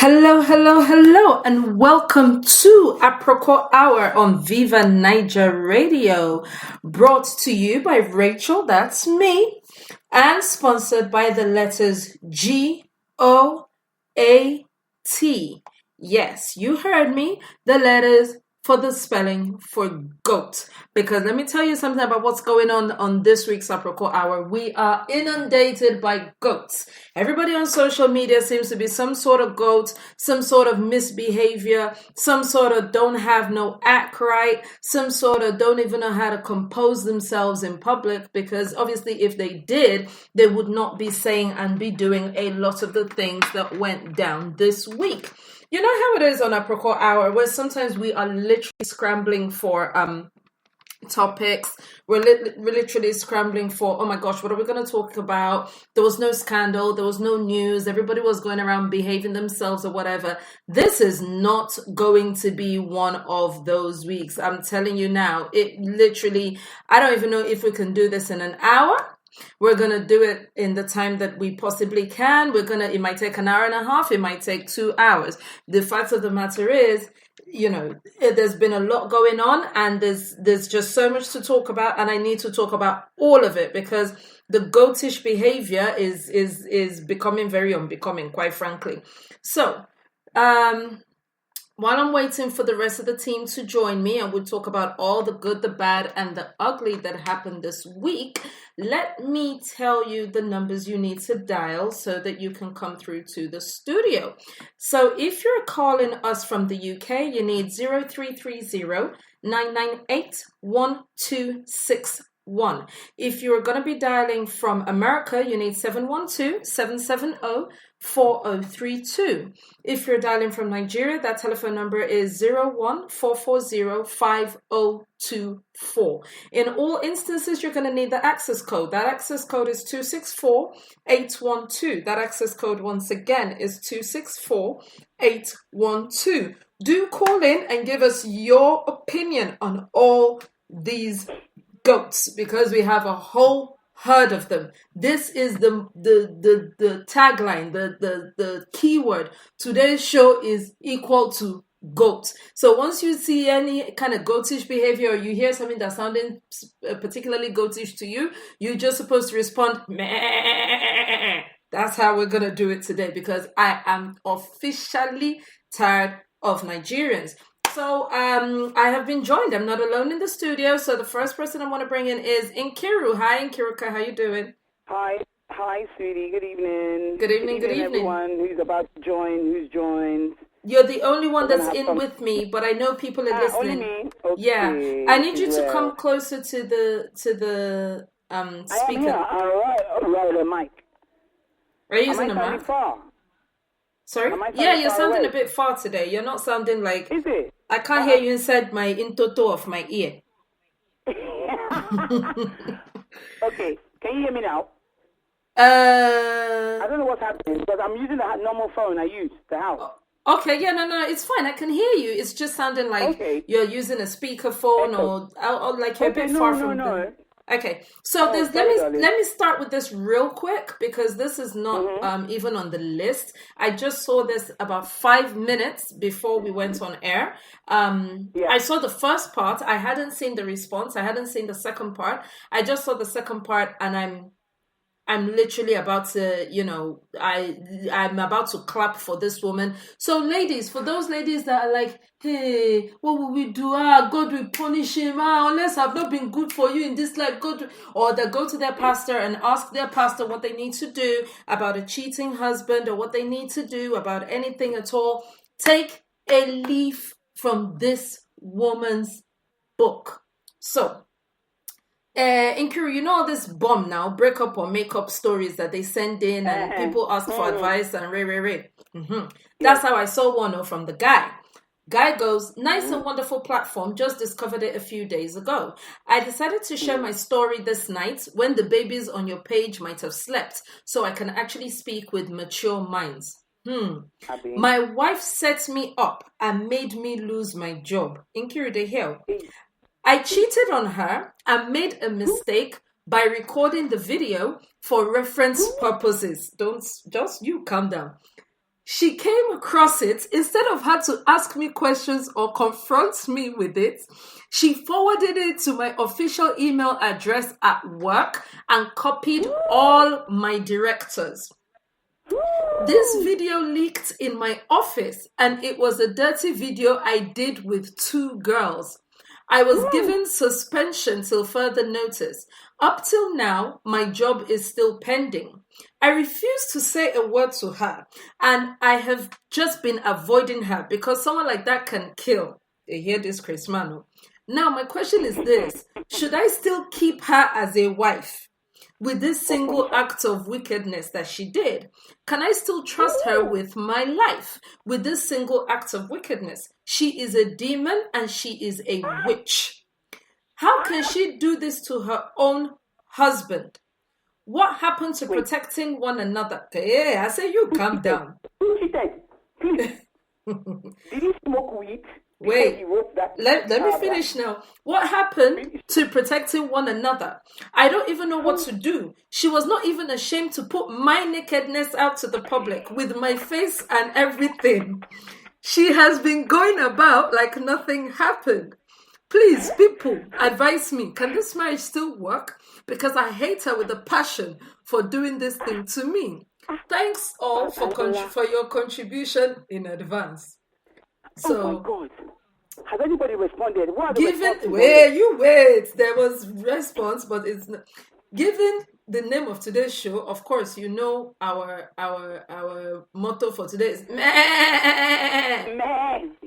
Hello, hello, hello, and welcome to Aproko Hour on Viva Niger Radio, brought to you by Rachel, that's me, and sponsored by the letters G-O-A-T. Yes, you heard me, the letters for the spelling for goat. Because let me tell you something about what's going on this week's Aproko Hour. We are inundated by goats. Everybody on social media seems to be some sort of goat, some sort of misbehavior, some sort of don't have no act right, some sort of don't even know how to compose themselves in public, because obviously if they did, they would not be saying and be doing a lot of the things that went down this week. You know how it is on Aproko Hour, where sometimes we are literally scrambling for topics. We're literally scrambling for, oh my gosh, what are we going to talk about? There was no scandal, there was no news, everybody was going around behaving themselves or whatever. This is not going to be one of those weeks. I'm telling you now, it literally, I don't even know if we can do this in an hour. We're going to do it in the time that we possibly can. It might take an hour and a half. It might take 2 hours. The fact of the matter is, there's been a lot going on and there's just so much to talk about, and I need to talk about all of it because the goatish behavior is becoming very unbecoming, quite frankly. So, while I'm waiting for the rest of the team to join me and we'll talk about all the good, the bad, and the ugly that happened this week, let me tell you the numbers you need to dial so that you can come through to the studio. So if you're calling us from the UK, you need 0330 998 1261. If you're going to be dialing from America, you need 712-770-4032. If you're dialing from Nigeria, that telephone number is 01-440-5024. In all instances, you're going to need the access code. That access code is 264812. That access code, once again, is 264812. Do call in and give us your opinion on all these goats, because we have a whole herd of them. This is the tagline, the keyword. Today's show is equal to goat. So once you see any kind of goatish behavior or you hear something that's sounding particularly goatish to you, you're just supposed to respond, meh. That's how we're going to do it today, because I am officially tired of Nigerians. So I have been joined. I'm not alone in the studio. So the first person I want to bring in is Nkiru. Hi, Nkiruka. How you doing? Hi, sweetie. Good evening. Good evening. Everyone who's about to join, who's joined. You're the only one that's in with me, but I know people are listening. Only me? Okay. Yeah, I need you to come closer to the speaker. I am here. All right, the mic. Are you using a mic? Far? Sorry? Yeah, you're sounding a bit far today. You're not sounding like... Is it? I can't hear you inside my in-toto of my ear. Okay, can you hear me now? I don't know what's happening because I'm using the normal phone I use, the house. Okay, yeah, no, it's fine. I can hear you. It's just sounding like you're using a speakerphone or like you're a bit far from the... Okay, so let me start with this real quick, because this is not even on the list. I just saw this about 5 minutes before we went on air. I saw the first part. I hadn't seen the response. I hadn't seen the second part. I just saw the second part, and I'm literally about to, I'm about to clap for this woman. So ladies, for those ladies that are like, hey, what will we do? God will punish him. Unless I've not been good for you in this life, or they go to their pastor and ask their pastor what they need to do about a cheating husband, or what they need to do about anything at all. Take a leaf from this woman's book. So, Nkiru, you know all this bomb now, breakup or makeup stories that they send in and people ask for advice and That's how I saw one from the guy. Guy goes, nice and wonderful platform, just discovered it a few days ago. I decided to share my story this night when the babies on your page might have slept, so I can actually speak with mature minds. My wife set me up and made me lose my job. Nkiru, the hell. I cheated on her and made a mistake by recording the video for reference purposes. You calm down. she came across it. Instead of her to ask me questions or confront me with it, she forwarded it to my official email address at work and copied all my directors. This video leaked in my office, and it was a dirty video I did with 2 girls. I was given suspension till further notice. Up till now, my job is still pending. I refuse to say a word to her, and I have just been avoiding her because someone like that can kill. You hear this, Chris Mano? Now, my question is this. Should I still keep her as a wife with this single act of wickedness that she did? Can I still trust her with my life with this single act of wickedness? She is a demon and she is a witch. How can she do this to her own husband? What happened to protecting one another? Hey, I say you calm down. Did you smoke weed? Wait, let me finish now. What happened to protecting one another? I don't even know what to do. She was not even ashamed to put my nakedness out to the public with my face and everything. She has been going about like nothing happened. Please, people, advise me. Can this marriage still work? Because I hate her with a passion for doing this thing to me. Thanks all for your contribution in advance. So, oh my God. Has anybody responded? What wait. There was response, but it's not. Given the name of today's show, of course, you know our motto for today is meh.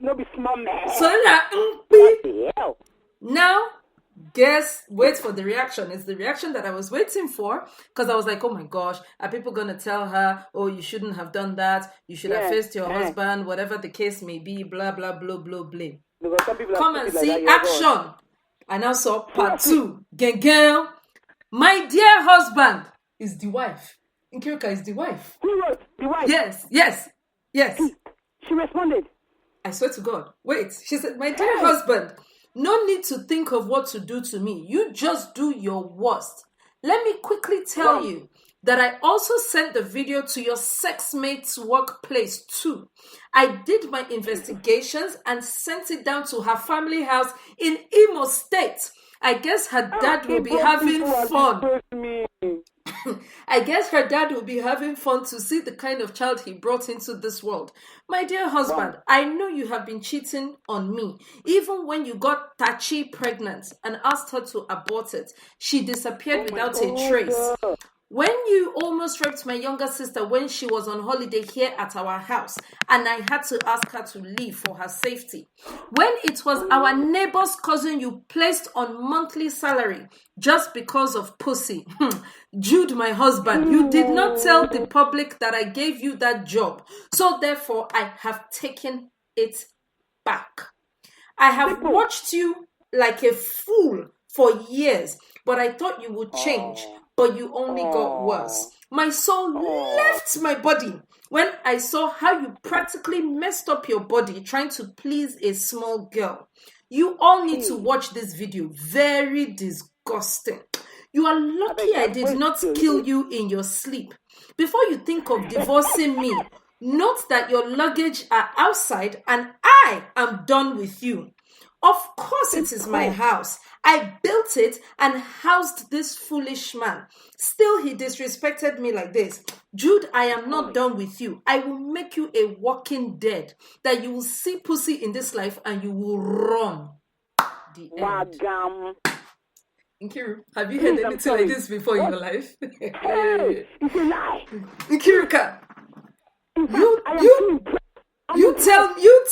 No be small meh. So now, wait for the reaction. It's the reaction that I was waiting for, because I was like, oh my gosh, are people going to tell her, oh, you shouldn't have done that, you should have faced your husband, whatever the case may be, blah, blah, blah, blah, blah. Come and see like action. And I saw part 2. Girl, my dear husband is the wife. Nkirika is the wife. Who was the wife? Yes. She responded. I swear to God. Wait, she said, my dear husband, no need to think of what to do to me. You just do your worst. Let me quickly tell you that I also sent the video to your sex mate's workplace too. I did my investigations and sent it down to her family house in Imo State. I guess her dad will be having fun. I guess her dad will be having fun to see the kind of child he brought into this world. My dear husband, I know you have been cheating on me. Even when you got Tachi pregnant and asked her to abort it, she disappeared without a trace. When you almost raped my younger sister when she was on holiday here at our house, and I had to ask her to leave for her safety. When it was our neighbor's cousin you placed on monthly salary just because of pussy. Jude, my husband, you did not tell the public that I gave you that job. So therefore, I have taken it back. I have watched you like a fool for years, but I thought you would change. But you only got worse. My soul left my body when I saw how you practically messed up your body trying to please a small girl. You all need to watch this video. Very disgusting. You are lucky I did not kill you in your sleep. Before you think of divorcing me, note that your luggage are outside and I am done with you. Of course it is my house. I built it and housed this foolish man. Still he disrespected me like this. Jude, I am not done with you. I will make you a walking dead. That you will see pussy in this life and you will run. The end. Nkiru, have you heard anything like this before in your life? It's a lie. Nkirika, you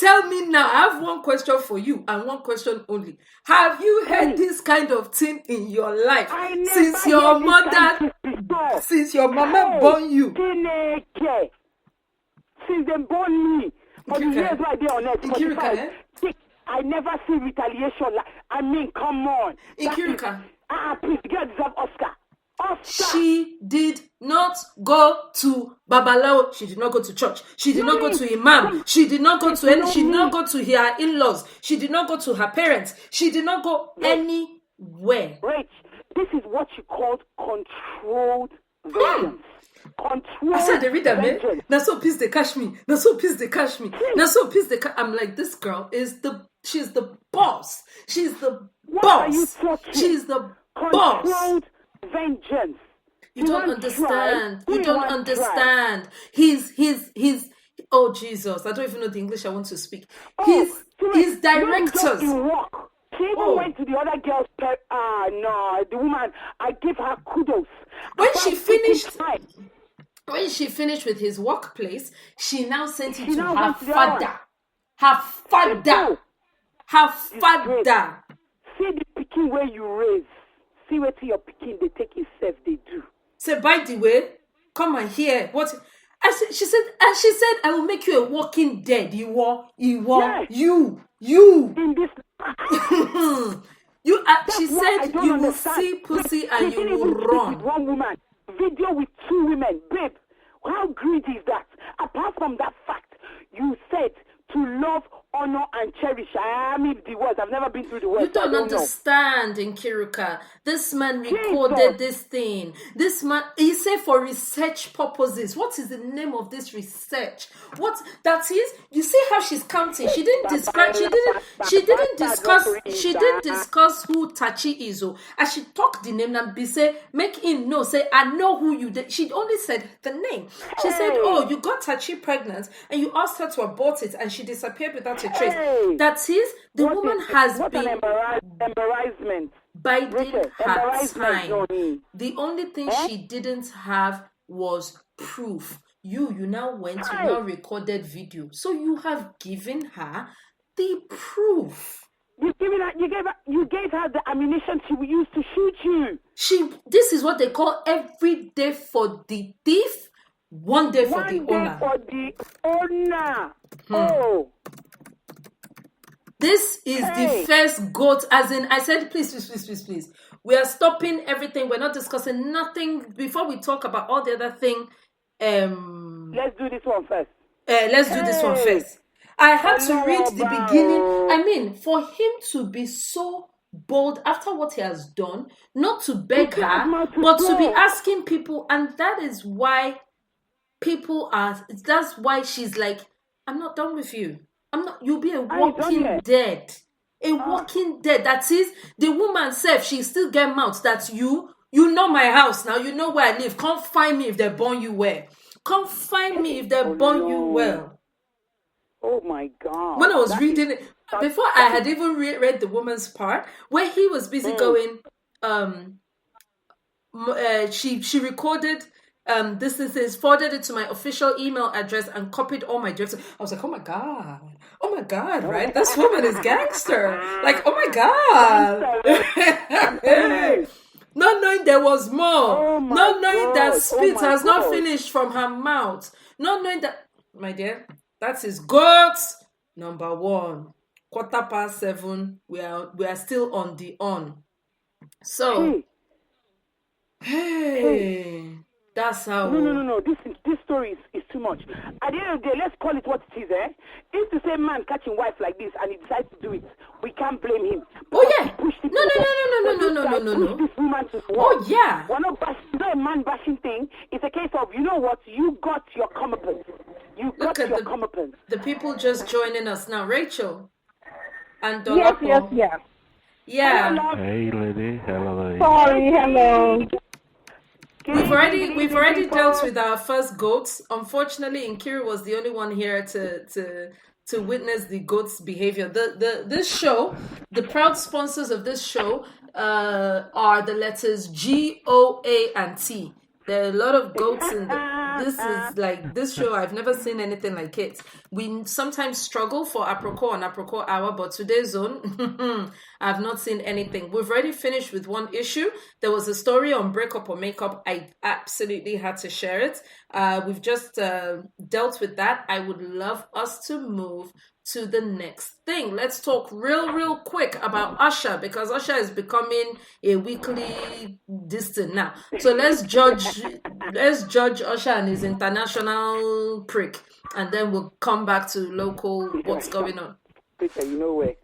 tell me now. I have one question for you and one question only. Have you heard this kind of thing in your life since your mama born you? Since they born me, for the years right there on earth, I never see retaliation. I mean, come on. Nkirika, please get deserve Oscar. She did not go to Babalawo. She did not go to church. She did not go to Imam. She did not go to any. She did not go to her in-laws. She did not go to her parents. She did not go anywhere. Right. This is what you call controlled violence. control. I said, they read that, man. Now so peace they catch me. Now so peace they catch me. Now so peace they catch. I'm like, this girl she's the boss. She's the boss. What are you talking? She's the Controlled boss. vengeance. You don't understand. You don't understand. He's oh Jesus, I don't even know the English I want to speak. His directors. She even went to the other girl's no, the woman, I give her kudos. When she finished with his workplace, she now sent it to her father. Her father. Her father. See the picking where you raise. See what your picking they take himself, they do. Say, by the way, come and hear what she said, I will make you a walking dead. You in this she said you will see pussy and you will run. One woman, video with two women, babe. How greedy is that? Apart from that fact, you said to love, honor, and cherish. I mean the words. I've never been through the words. You don't understand, Nkiruka. This man recorded this thing. This man, he said for research purposes. What is the name of this research? What that is? You see how she's counting. She didn't describe. She didn't discuss who Tachi is. As she talked the name and be say, make him know. Say, I know who you did. She only said the name. She said, oh, you got Tachi pregnant and you asked her to abort it and she disappeared without a trace. That is, the woman has been embarrassment. Biding her time. The only thing she didn't have was proof. You now went, you now recorded video. So you have given her the proof. You gave her the ammunition she used to shoot you. This is what they call every day for the thief, one day for the owner. For the owner. Oh. This is the first goat, as in, I said, please. We are stopping everything. We're not discussing nothing before we talk about all the other thing. Let's do this one first. Do this one first. I had to read the beginning. I mean, for him to be so bold after what he has done, not to beg her, but to be asking people, and that is why that's why she's like, I'm not done with you. You'll be a walking dead. A walking dead. That is, the woman said she still get mouth that you know my house now. You know where I live. Come find me if they born you well. Come find me if they born you well. Oh my God. When I was reading it, before I had even read the woman's part, where he was busy going, she recorded this is forwarded it to my official email address and copied all my jokes. I was like, oh my god, right? This woman is gangster. Like, oh my god. Not knowing there was more. Not knowing that spit has not finished from her mouth. Not knowing that, my dear, that is goats number 1. 7:15. We are still on the on. So, hey. That's how. No. This story is too much. At the end of the day, let's call it what it is, If the same man catching wife like this and he decides to do it, we can't blame him. Oh yeah. No. This woman to oh yeah. We're not bashing. It's not a man bashing thing. It's a case of, you know what? You got your comeuppance. Comeuppance. The people just joining us now, Rachel and Dolapo. Yes. Yeah. Hello. Hey, lady. Hello. Sorry. Hello. We've already dealt with our first goats. Unfortunately, Nkiru was the only one here to witness the goats' behavior. This show, the proud sponsors of this show are the letters G, O, A, and T. There are a lot of goats in this show. I've never seen anything like it. We sometimes struggle for Aproko and Aproko Hour, but today's zone, I've not seen anything. We've already finished with one issue. There was a story on breakup or makeup. I absolutely had to share it. We've just dealt with that. I would love us to move to the next thing. Let's talk real quick about Usher, because Usher is becoming a weekly distant now. So let's judge Usher and his international prick, and then we'll come back to local what's going on. You know where.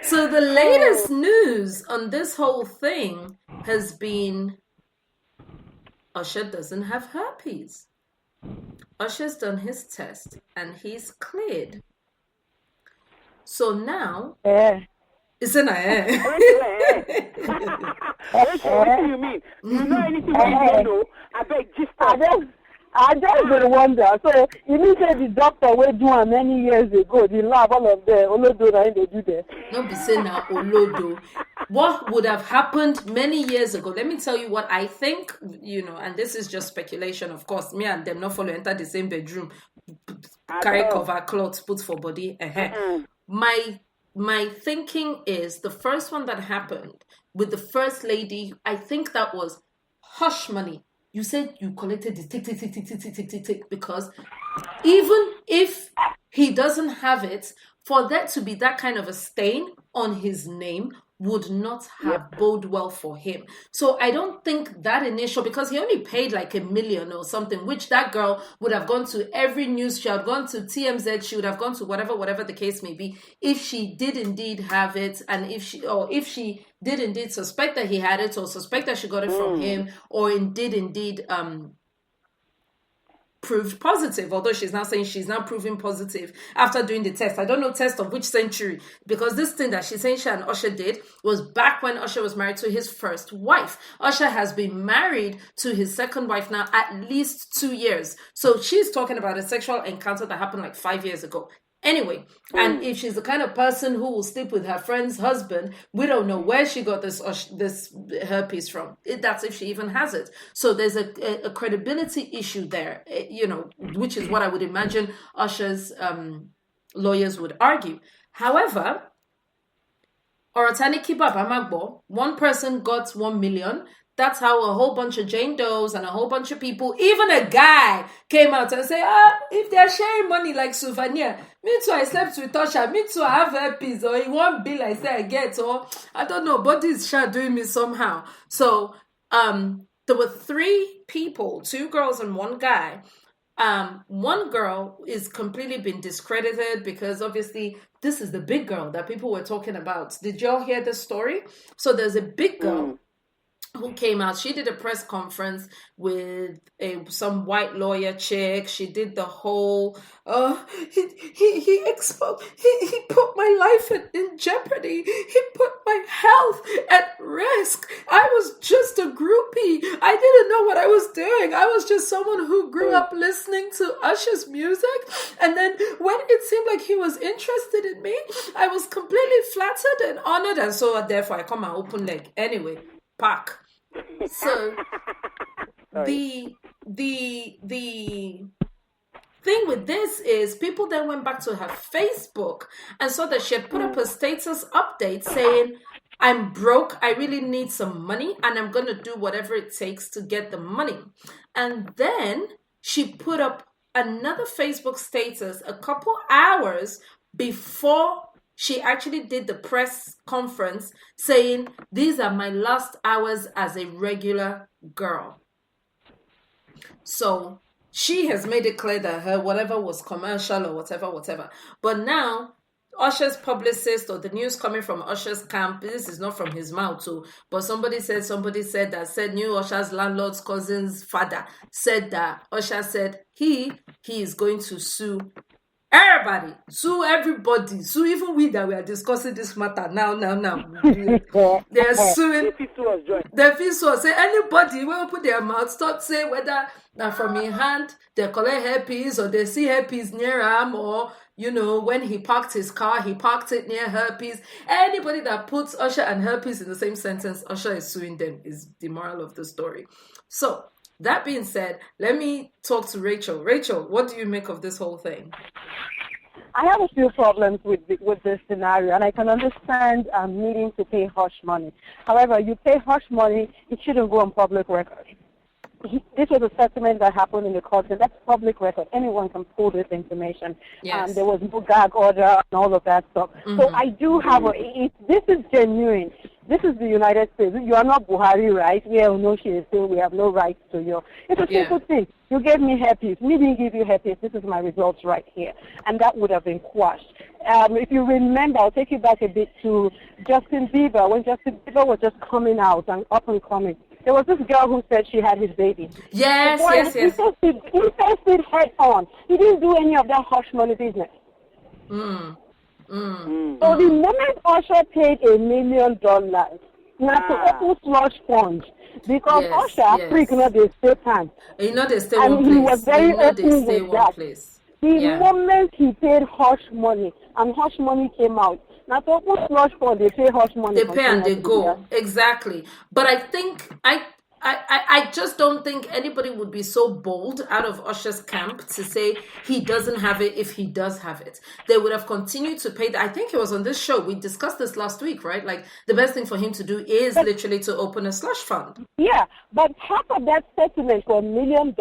So the latest news on this whole thing has been Usher doesn't have herpes. Usher's done his test and he's cleared. So now, isn't it? What do you mean? You know anything you don't know? I beg, I just would wonder. So you mean say the doctor will do many years ago, the lab, all of the Olodo that they do there. No be say now Olodo. What would have happened many years ago? Let me tell you what I think, and this is just speculation, of course. Me and them not follow enter the same bedroom, carry cover clothes, put for body. My thinking is the first one that happened with the first lady, I think that was hush money. You said you collected the tick, because even if he doesn't have it, for that to be that kind of a stain on his name would not have bode well for him. So I don't think that initial, because he only paid like $1 million or something, which that girl would have gone to every news, she had gone to TMZ, she would have gone to whatever the case may be, if she did indeed have it, and if she did indeed suspect that he had it, or suspect that she got it from him, or did indeed proved positive, although she's now saying she's now proving positive after doing the test. I don't know test of which century, because this thing that she's saying she and Usher did was back when Usher was married to his first wife. Usher has been married to his second wife now at least 2 years. So she's talking about a sexual encounter that happened like 5 years ago. Anyway, and if she's the kind of person who will sleep with her friend's husband, we don't know where she got this herpes from. That's if she even has it. So there's a credibility issue there, which is what I would imagine Usher's lawyers would argue. However, Oratani Kibab Amagbo, one person got 1 million. That's how a whole bunch of Jane Does and a whole bunch of people, even a guy, came out and said, if they're sharing money like souvenir, me too, I slept with Usher, me too, I have herpes, or it won't be like say I get, or I don't know, body's doing me somehow. So there were 3 people, 2 girls and 1 guy. One girl is completely been discredited because obviously this is the big girl that people were talking about. Did y'all hear the story? So there's a big girl who came out. She did a press conference with some white lawyer chick. She did the whole he exposed, he put my life in jeopardy, he put my health at risk, I was just a groupie, I didn't know what I was doing, I was just someone who grew up listening to Usher's music, and then when it seemed like he was interested in me, I was completely flattered and honored, and so therefore I come out open leg. Anyway, pack. So the thing with this is people then went back to her Facebook and saw that she had put up a status update saying, I'm broke, I really need some money, and I'm going to do whatever it takes to get the money. And then she put up another Facebook status a couple hours before she actually did the press conference saying, these are my last hours as a regular girl. So she has made it clear that her whatever was commercial or whatever. But now Usher's publicist or the news coming from Usher's camp, this is not from his mouth too, but somebody said new Usher's landlord's cousin's father said that Usher said he is going to sue everybody, sue everybody, sue even we that we are discussing this matter now. They're suing. The FISO say anybody will put their mouth, stop say whether now from in hand they collect herpes or they see herpes near him, or when he parked his car, he parked it near herpes. Anybody that puts Usher and herpes in the same sentence, Usher is suing them, is the moral of the story. So that being said, let me talk to Rachel. Rachel, what do you make of this whole thing? I have a few problems with this scenario, and I can understand needing to pay hush money. However, you pay hush money, it shouldn't go on public record. This was a settlement that happened in the court, and that's public record. Anyone can pull this information. Yes. There was no gag order and all of that stuff. Mm-hmm. So I do have this is genuine. This is the United States. You are not Buhari, right? No, she is saying we have no rights to you. It's a simple thing. You gave me herpes. Me didn't give you herpes. This is my results right here. And that would have been quashed. If you remember, I'll take you back a bit to Justin Bieber. When Justin Bieber was just coming out and up and coming, There was this girl who said she had his baby. Yes. He tested head on. He didn't do any of that hush money business. So the moment Usher paid $1 million, now to open slush fund, because Usher freak not they stay time. They stay and one he place. Was very open with that. Place. The moment he paid hush money, and hush money came out. Now to open slush fund, they pay hush money. They pay and they go. Exactly. But I think I just don't think anybody would be so bold out of Usher's camp to say he doesn't have it if he does have it. They would have continued to pay. I think it was on this show. We discussed this last week, right? Like the best thing for him to do is literally to open a slush fund. Yeah, but half of that settlement for $1 million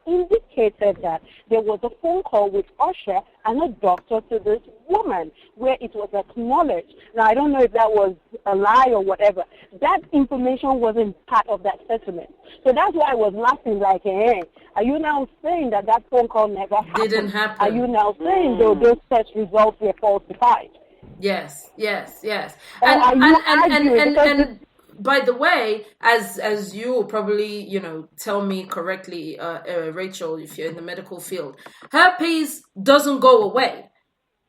indicated that there was a phone call with Usher and a doctor to this woman where it was acknowledged. Now, I don't know if that was a lie or whatever. That information wasn't part of that settlement. So that's why I was laughing like, hey, are you now saying that phone call never happened? Didn't happen. Are you now saying those test results were falsified? Yes. And by the way, as you probably, tell me correctly, Rachel, if you're in the medical field, herpes doesn't go away.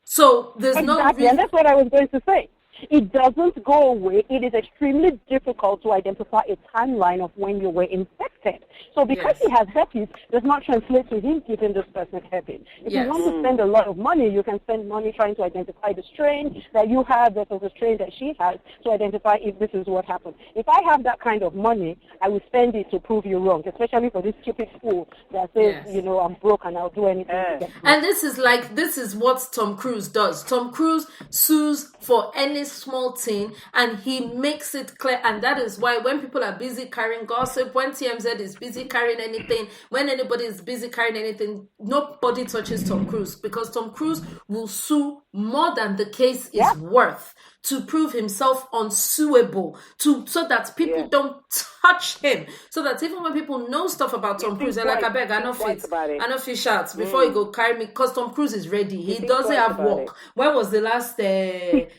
So there's no reason. And that's what I was going to say. It doesn't go away. It is extremely difficult to identify a timeline of when you were infected. So because he has herpes, does not translate to him giving this person herpes. If you want to spend a lot of money, you can spend money trying to identify the strain that you have versus the strain that she has to identify if this is what happened. If I have that kind of money, I will spend it to prove you wrong, especially for this stupid fool that says, I'm broke and I'll do anything to get money. And this is what Tom Cruise does. Tom Cruise sues for any small thing and he makes it clear, and that is why when people are busy carrying gossip, when TMZ is busy carrying anything, when anybody is busy carrying anything, nobody touches Tom Cruise, because Tom Cruise will sue more than the case is worth to prove himself unsuable, so that people don't touch him, so that even when people know stuff about Tom Cruise, they're like, I beg, I know fit shots before you go carry me, because Tom Cruise is ready. He doesn't have work. When was the last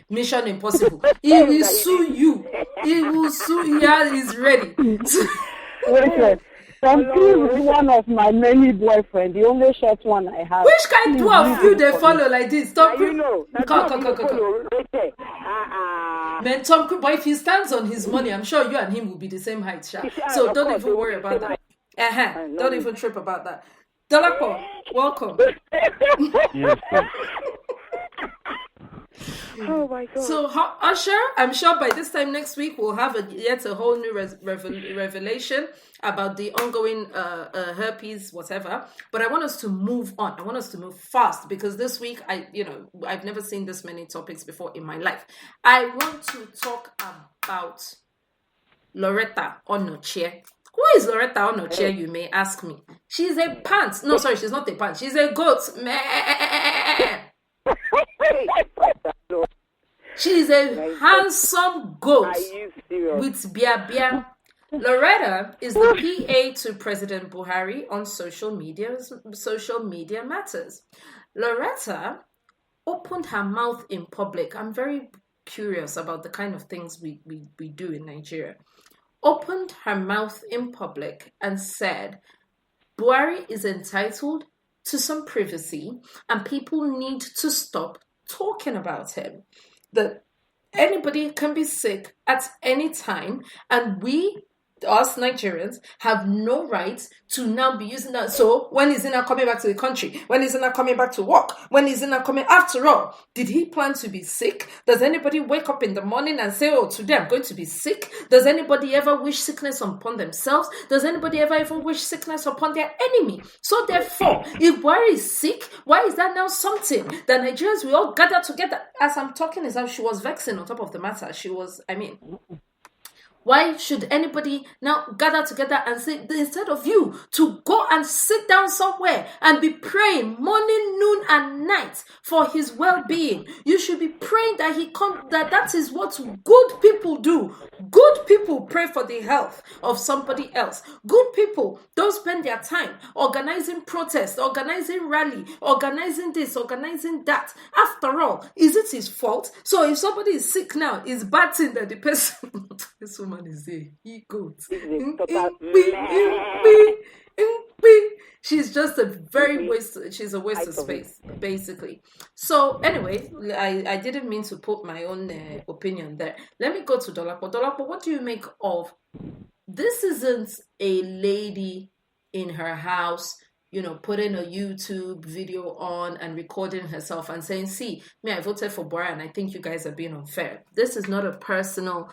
Mission Impossible? He will sue you. He will sue you. Yeah, he's ready. Listen, Tom Cruise is one of my many boyfriends. The only short one I have. Which kind of you they follow like this? Tom Cruise. Come. Man, Tom Cruise, but if he stands on his money, I'm sure you and him will be the same height, Sha. So don't even worry about that. Don't even trip about that. Dolapo, welcome. Yes. Oh my God. So Usher, I'm sure by this time next week we'll have yet a whole new revelation about the ongoing herpes, whatever. But I want us to move on. I want us to move fast, because this week I've never seen this many topics before in my life. I want to talk about Loretta Onochie. Who is Loretta Onochie, you may ask me? She's a pant. No, sorry, she's not a pant. She's a goat. She's a handsome goat with bia. Loretta is the PA to President Buhari on social media matters. Loretta opened her mouth in public. I'm very curious about the kind of things we do in Nigeria. Opened her mouth in public and said Buhari is entitled to some privacy and people need to stop talking about him. That anybody can be sick at any time, and we, us Nigerians, have no right to now be using that. So when is he not coming back to the country? When is he not coming back to work? When is he not coming? After all, did he plan to be sick? Does anybody wake up in the morning and say, oh, today I'm going to be sick? Does anybody ever wish sickness upon themselves? Does anybody ever even wish sickness upon their enemy? So therefore, if Buhari is sick, why is that now something that Nigerians will all gather together? As I'm talking, as she was vexing on top of the matter. Why should anybody now gather together and say, instead of you to go and sit down somewhere and be praying morning, noon, and night for his well-being, you should be praying that that is what good people do. Good people pray for the health of somebody else. Good people don't spend their time organizing protests, organizing rally, organizing this, organizing that. After all, is it his fault? So if somebody is sick now, it's bad thing that the person, this woman, man is a he goat. She's just a very she's a waste of space, basically. So anyway, I didn't mean to put my own opinion there. Let me go to Dolapo. Dolapo, what do you make of this? Isn't a lady in her house, putting a YouTube video on and recording herself and saying, see, I voted for Buhari and I think you guys are being unfair. This is not a personal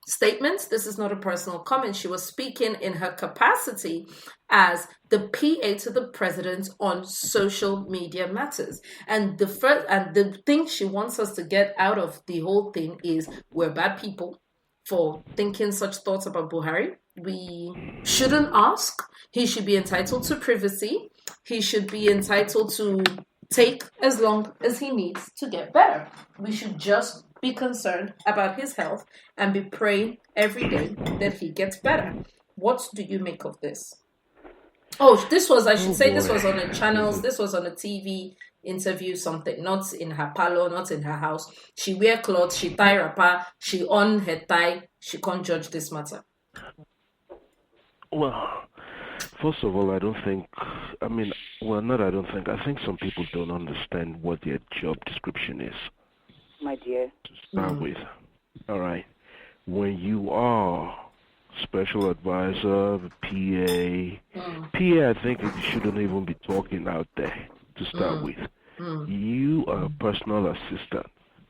statement. This is not a personal comment. She was speaking in her capacity as the PA to the president on social media matters. And the thing she wants us to get out of the whole thing is we're bad people for thinking such thoughts about Buhari. We shouldn't ask. He should be entitled to privacy. He should be entitled to take as long as he needs to get better. We should just be concerned about his health and be praying every day that he gets better. What do you make of this? Oh, this was on the channels. This was on a TV interview, something, not in her parlor, not in her house. She wear clothes, she tie wrapper, she on her tie. She can't judge this matter. Well, first of all, I think some people don't understand what their job description is. My dear. To start with. All right. When you are special advisor, PA, I think you shouldn't even be talking out there to start with. You are a personal assistant.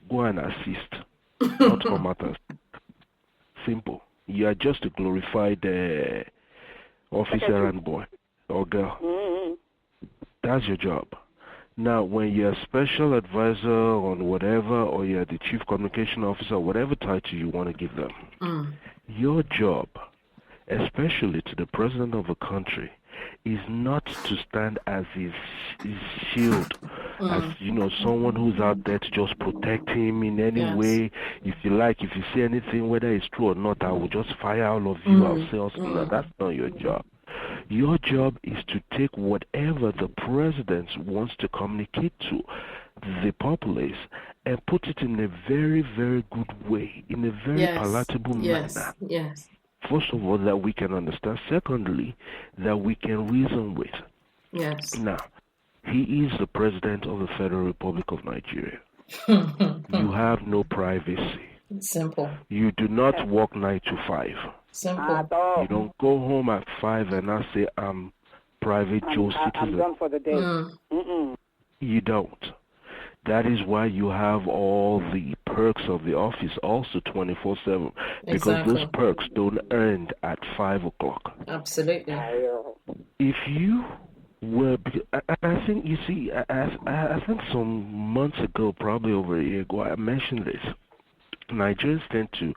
Go and assist. Not come out and simple. You are just a glorified officer and boy or girl. That's your job. Now, when you're a special advisor on whatever, or you're the chief communication officer, whatever title you want to give them, your job, especially to the president of a country, is not to stand as his shield, as someone who's out there to just protect him in any way. If you see anything, whether it's true or not, I will just fire all of you ourselves. No, that's not your job. Your job is to take whatever the president wants to communicate to the populace and put it in a very, very good way, in a very palatable manner. Yes. First of all, that we can understand. Secondly, that we can reason with. Yes. Now, he is the president of the Federal Republic of Nigeria. You have no privacy. Simple. You do not work 9 to 5. Simple. You don't go home at 5 and now say, I'm private Joe citizen. I'm done for the day. You don't. That is why you have all the perks of the office also 24/7. Because those perks don't end at 5 o'clock. Absolutely. If you were, I think, you see, I think some months ago, probably over a year ago, I mentioned this. Nigerians tend to,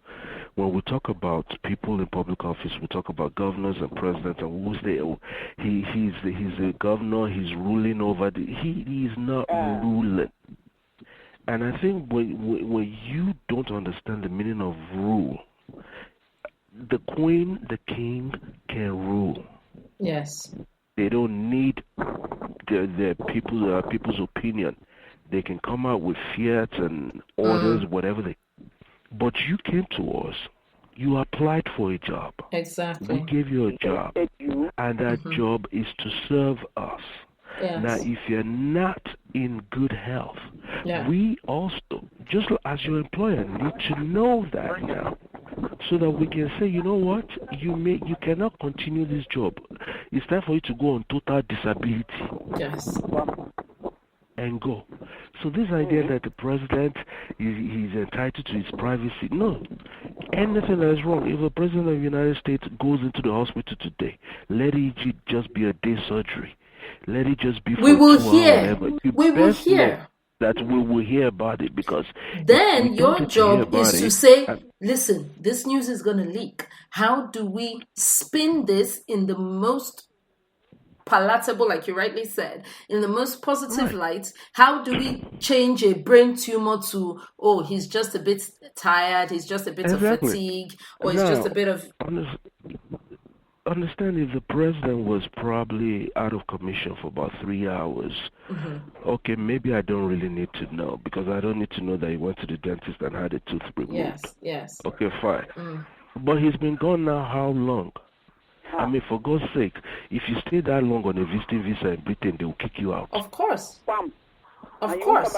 when we talk about people in public office, we talk about governors and presidents, and who's there. He's a governor. He's ruling over. He is not ruling. And I think when you don't understand the meaning of rule, the queen, the king can rule. Yes. They don't need their people's opinion. They can come out with fiat and orders, whatever they. But you came to us. You applied for a job. Exactly. We gave you a job. And that job is to serve us. Yes. Now, if you're not in good health, we also, just as your employer, need to know that now. So that we can say, you know what, you cannot continue this job. It's time for you to go on total disability. Yes. And go. So this idea that the president he's entitled to his privacy, no. Anything that is wrong, if a president of the United States goes into the hospital today, let it just be a day surgery. Let it just be for we will 2 hear. hours. We will hear. That we will hear about it, because then your job is to say, listen, this news is going to leak. How do we spin this in the most palatable, like you rightly said, in the most positive light? How do we change a brain tumor to, oh, he's just a bit tired, he's just a bit of fatigue, or he's just a bit of... Understand, if the president was probably out of commission for about 3 hours, okay, maybe I don't really need to know, because I don't need to know that he went to the dentist and had a tooth removed. Yes. Okay, fine. But he's been gone now how long? I mean, for God's sake, if you stay that long on a visiting visa in Britain, they will kick you out. Of course. Bam. Of course.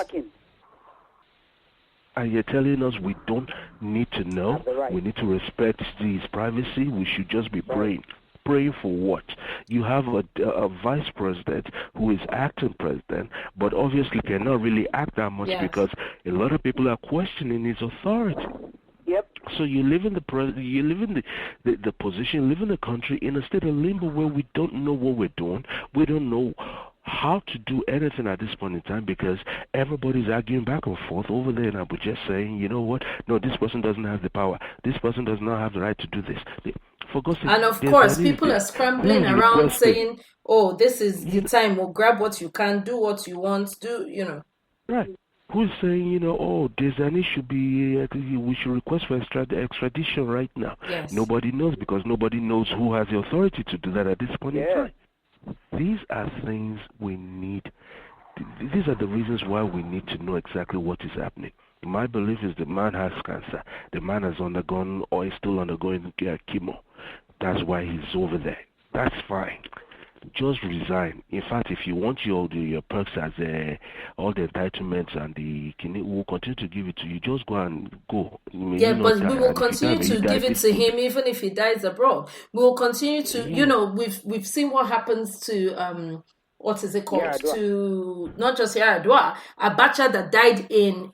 And you're telling us we don't need to know? Right. We need to respect his privacy? We should just be praying. Praying for what? You have a vice president who is acting president, but obviously cannot really act that much because a lot of people are questioning his authority. Yep. So you live in the position, you live in the country in a state of limbo where we don't know what we're doing. We don't know how to do anything at this point in time because everybody's arguing back and forth over there, and we're just saying, you know what? No, this person doesn't have the power. This person does not have the right to do this. For God's sake, and of course, people are scrambling around saying, "Oh, this is the time. We'll grab what you can, do what you want, do Right. Who's saying, there's an issue, we should request for extradition right now? Yes. Nobody knows because nobody knows who has the authority to do that at this point in time. These are things we need. These are the reasons why we need to know exactly what is happening. My belief is the man has cancer. The man has undergone or is still undergoing chemo. That's why he's over there. That's fine. Just resign. In fact, if you want your perks as all the entitlements and we'll continue to give it to you. Just go and go. But we will continue to give it to him even if he dies abroad. We will continue to, we've seen what happens to what is it called? To not just Yar'Adua, Abacha that died in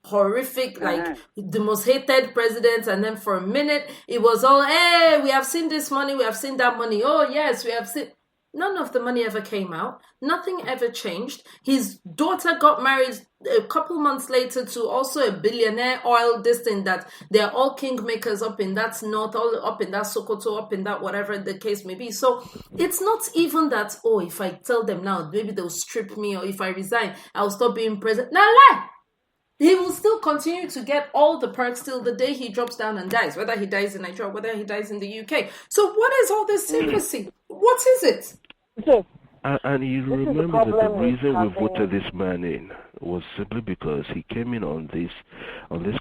horrific, the most hated president, and then for a minute it was all, hey, we have seen this money, we have seen that money. Oh yes, we have seen. None of the money ever came out. Nothing ever changed. His daughter got married a couple months later to also a billionaire oil thing that they're all kingmakers up in that north, all up in that Sokoto, up in that whatever the case may be. So it's not even that, if I tell them now, maybe they'll strip me, or if I resign, I'll stop being president. Now lie! He will still continue to get all the perks till the day he drops down and dies, whether he dies in Nigeria, whether he dies in the UK. So what is all this secrecy? What is it? And you remember that the reason we voted this man in was simply because he came in on this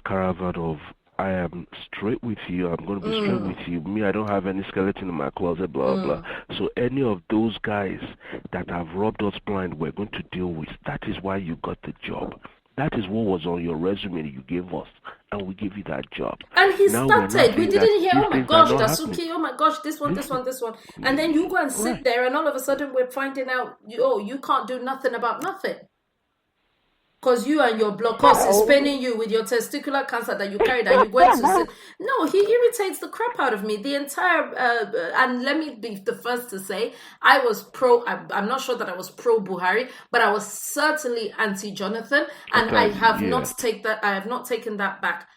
caravan of, I am straight with you, I'm going to be straight with you. Me, I don't have any skeleton in my closet, blah, blah. So any of those guys that have robbed us blind, we're going to deal with. That is why you got the job. That is what was on your resume you gave us, and we give you that job. And he started. We didn't hear, oh my gosh, Dasuki, oh my gosh, this one. And then you go and sit there, and all of a sudden we're finding out, you can't do nothing about nothing. Because you and your blood cost is spinning you with your testicular cancer that you carried and you went to sit. No, he irritates the crap out of me. The entire, and let me be the first to say, I was I'm not sure that I was pro Buhari, but I was certainly anti-Jonathan, and I have not taken that back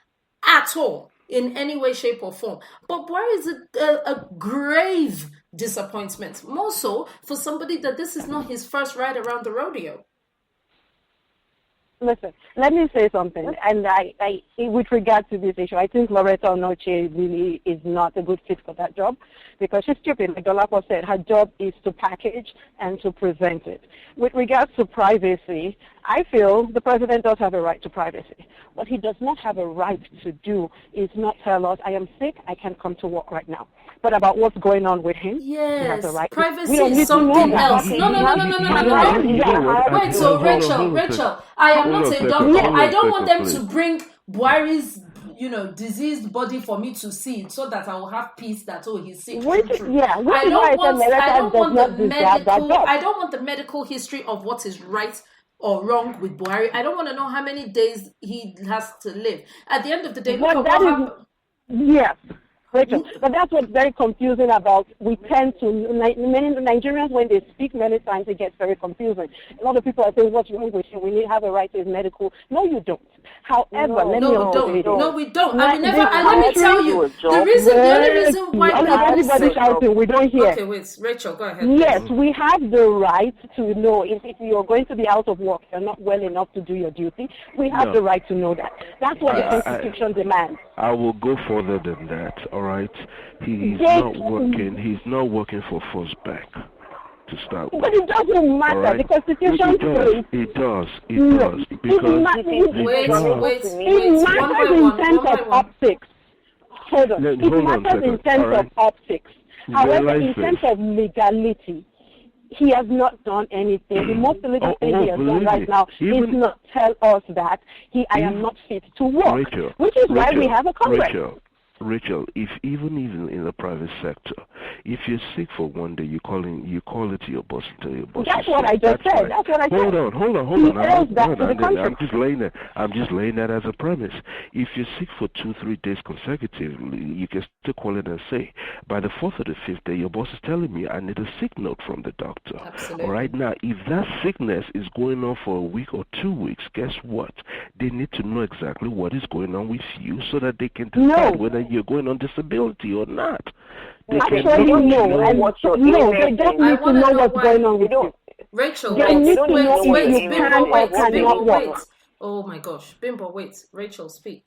at all, in any way, shape, or form. But Buhari is a grave disappointment, more so for somebody that this is not his first ride around the rodeo. Listen, let me say something. And I, with regard to this issue, I think Loretta Onoche really is not a good fit for that job because she's stupid. Like Dolapo said, her job is to package and to present it. With regards to privacy, I feel the president does have a right to privacy. What he does not have a right to do is not tell us, I am sick, I can't come to work right now. But about what's going on with him, he has a right. Privacy is something else. No. Wait, so Rachel, I am not a doctor. I don't want them to bring Buhari's, diseased body for me to see so that I will have peace that, he's sick. I don't want the medical history of what is right or wrong with Buhari. I don't want to know how many days he has to live. At the end of the day, look at what happened. Yes. Rachel, but that's what's very confusing about, many Nigerians, when they speak many times, it gets very confusing. A lot of people are saying, what's wrong with you? We need to have a right to his medical. No, you don't. However, No, we don't. Let me tell you, the only reason why everybody's shouting, we don't hear. Okay, wait, Rachel, go ahead. Yes, we have the right to know if you're going to be out of work, you're not well enough to do your duty. We have the right to know that. That's what the Constitution demands. I will go further than that. All right, he's not working. He's not working for First Bank to start with. But it doesn't matter. Right? The Constitution says it does. Because wait. It matters in terms of optics. Hold on. It matters in terms of optics. However, in terms of legality, he has not done anything. The most illegal thing he has done right now is not tell us that I am not fit to work, which is why we have a Congress. Rachel, if even in the private sector, if you're sick for one day, you call it to your boss and tell your boss. That's what I just said. That's what I said. Hold on. I'm just laying that as a premise. If you're sick for 2-3 days consecutively, you can still call it and say, by the 4th or the 5th day, your boss is telling me I need a sick note from the doctor. Absolutely. All right, now, if that sickness is going on for a week or 2 weeks, guess what? They need to know exactly what is going on with you so that they can decide whether you're going on disability or not. They actually no. They just need to know what's going on with you. Rachel, they need to know if you can or cannot work. Oh my gosh, Bimbo, wait. Rachel, speak.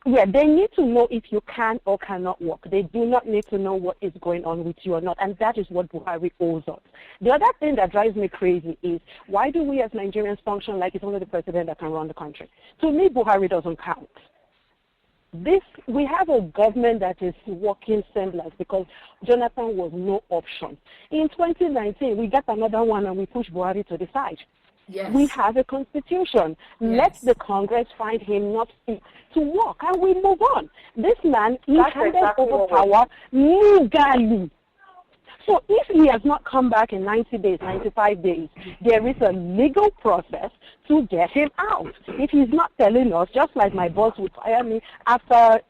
Yeah, they need to know if you can or cannot work. They do not need to know what is going on with you or not, and that is what Buhari owes us. The other thing that drives me crazy is, why do we as Nigerians function like it's only the president that can run the country? To me, Buhari doesn't count. We have a government that is working seamless because Jonathan was no option. In 2019, we got another one and we pushed Buhari to the side. Yes. We have a constitution. Yes. Let the Congress find him not fit to work and we move on. This man is handed over power legally. So if he has not come back in 90 days, 95 days, there is a legal process to get him out. If he's not telling us, just like my boss would fire me after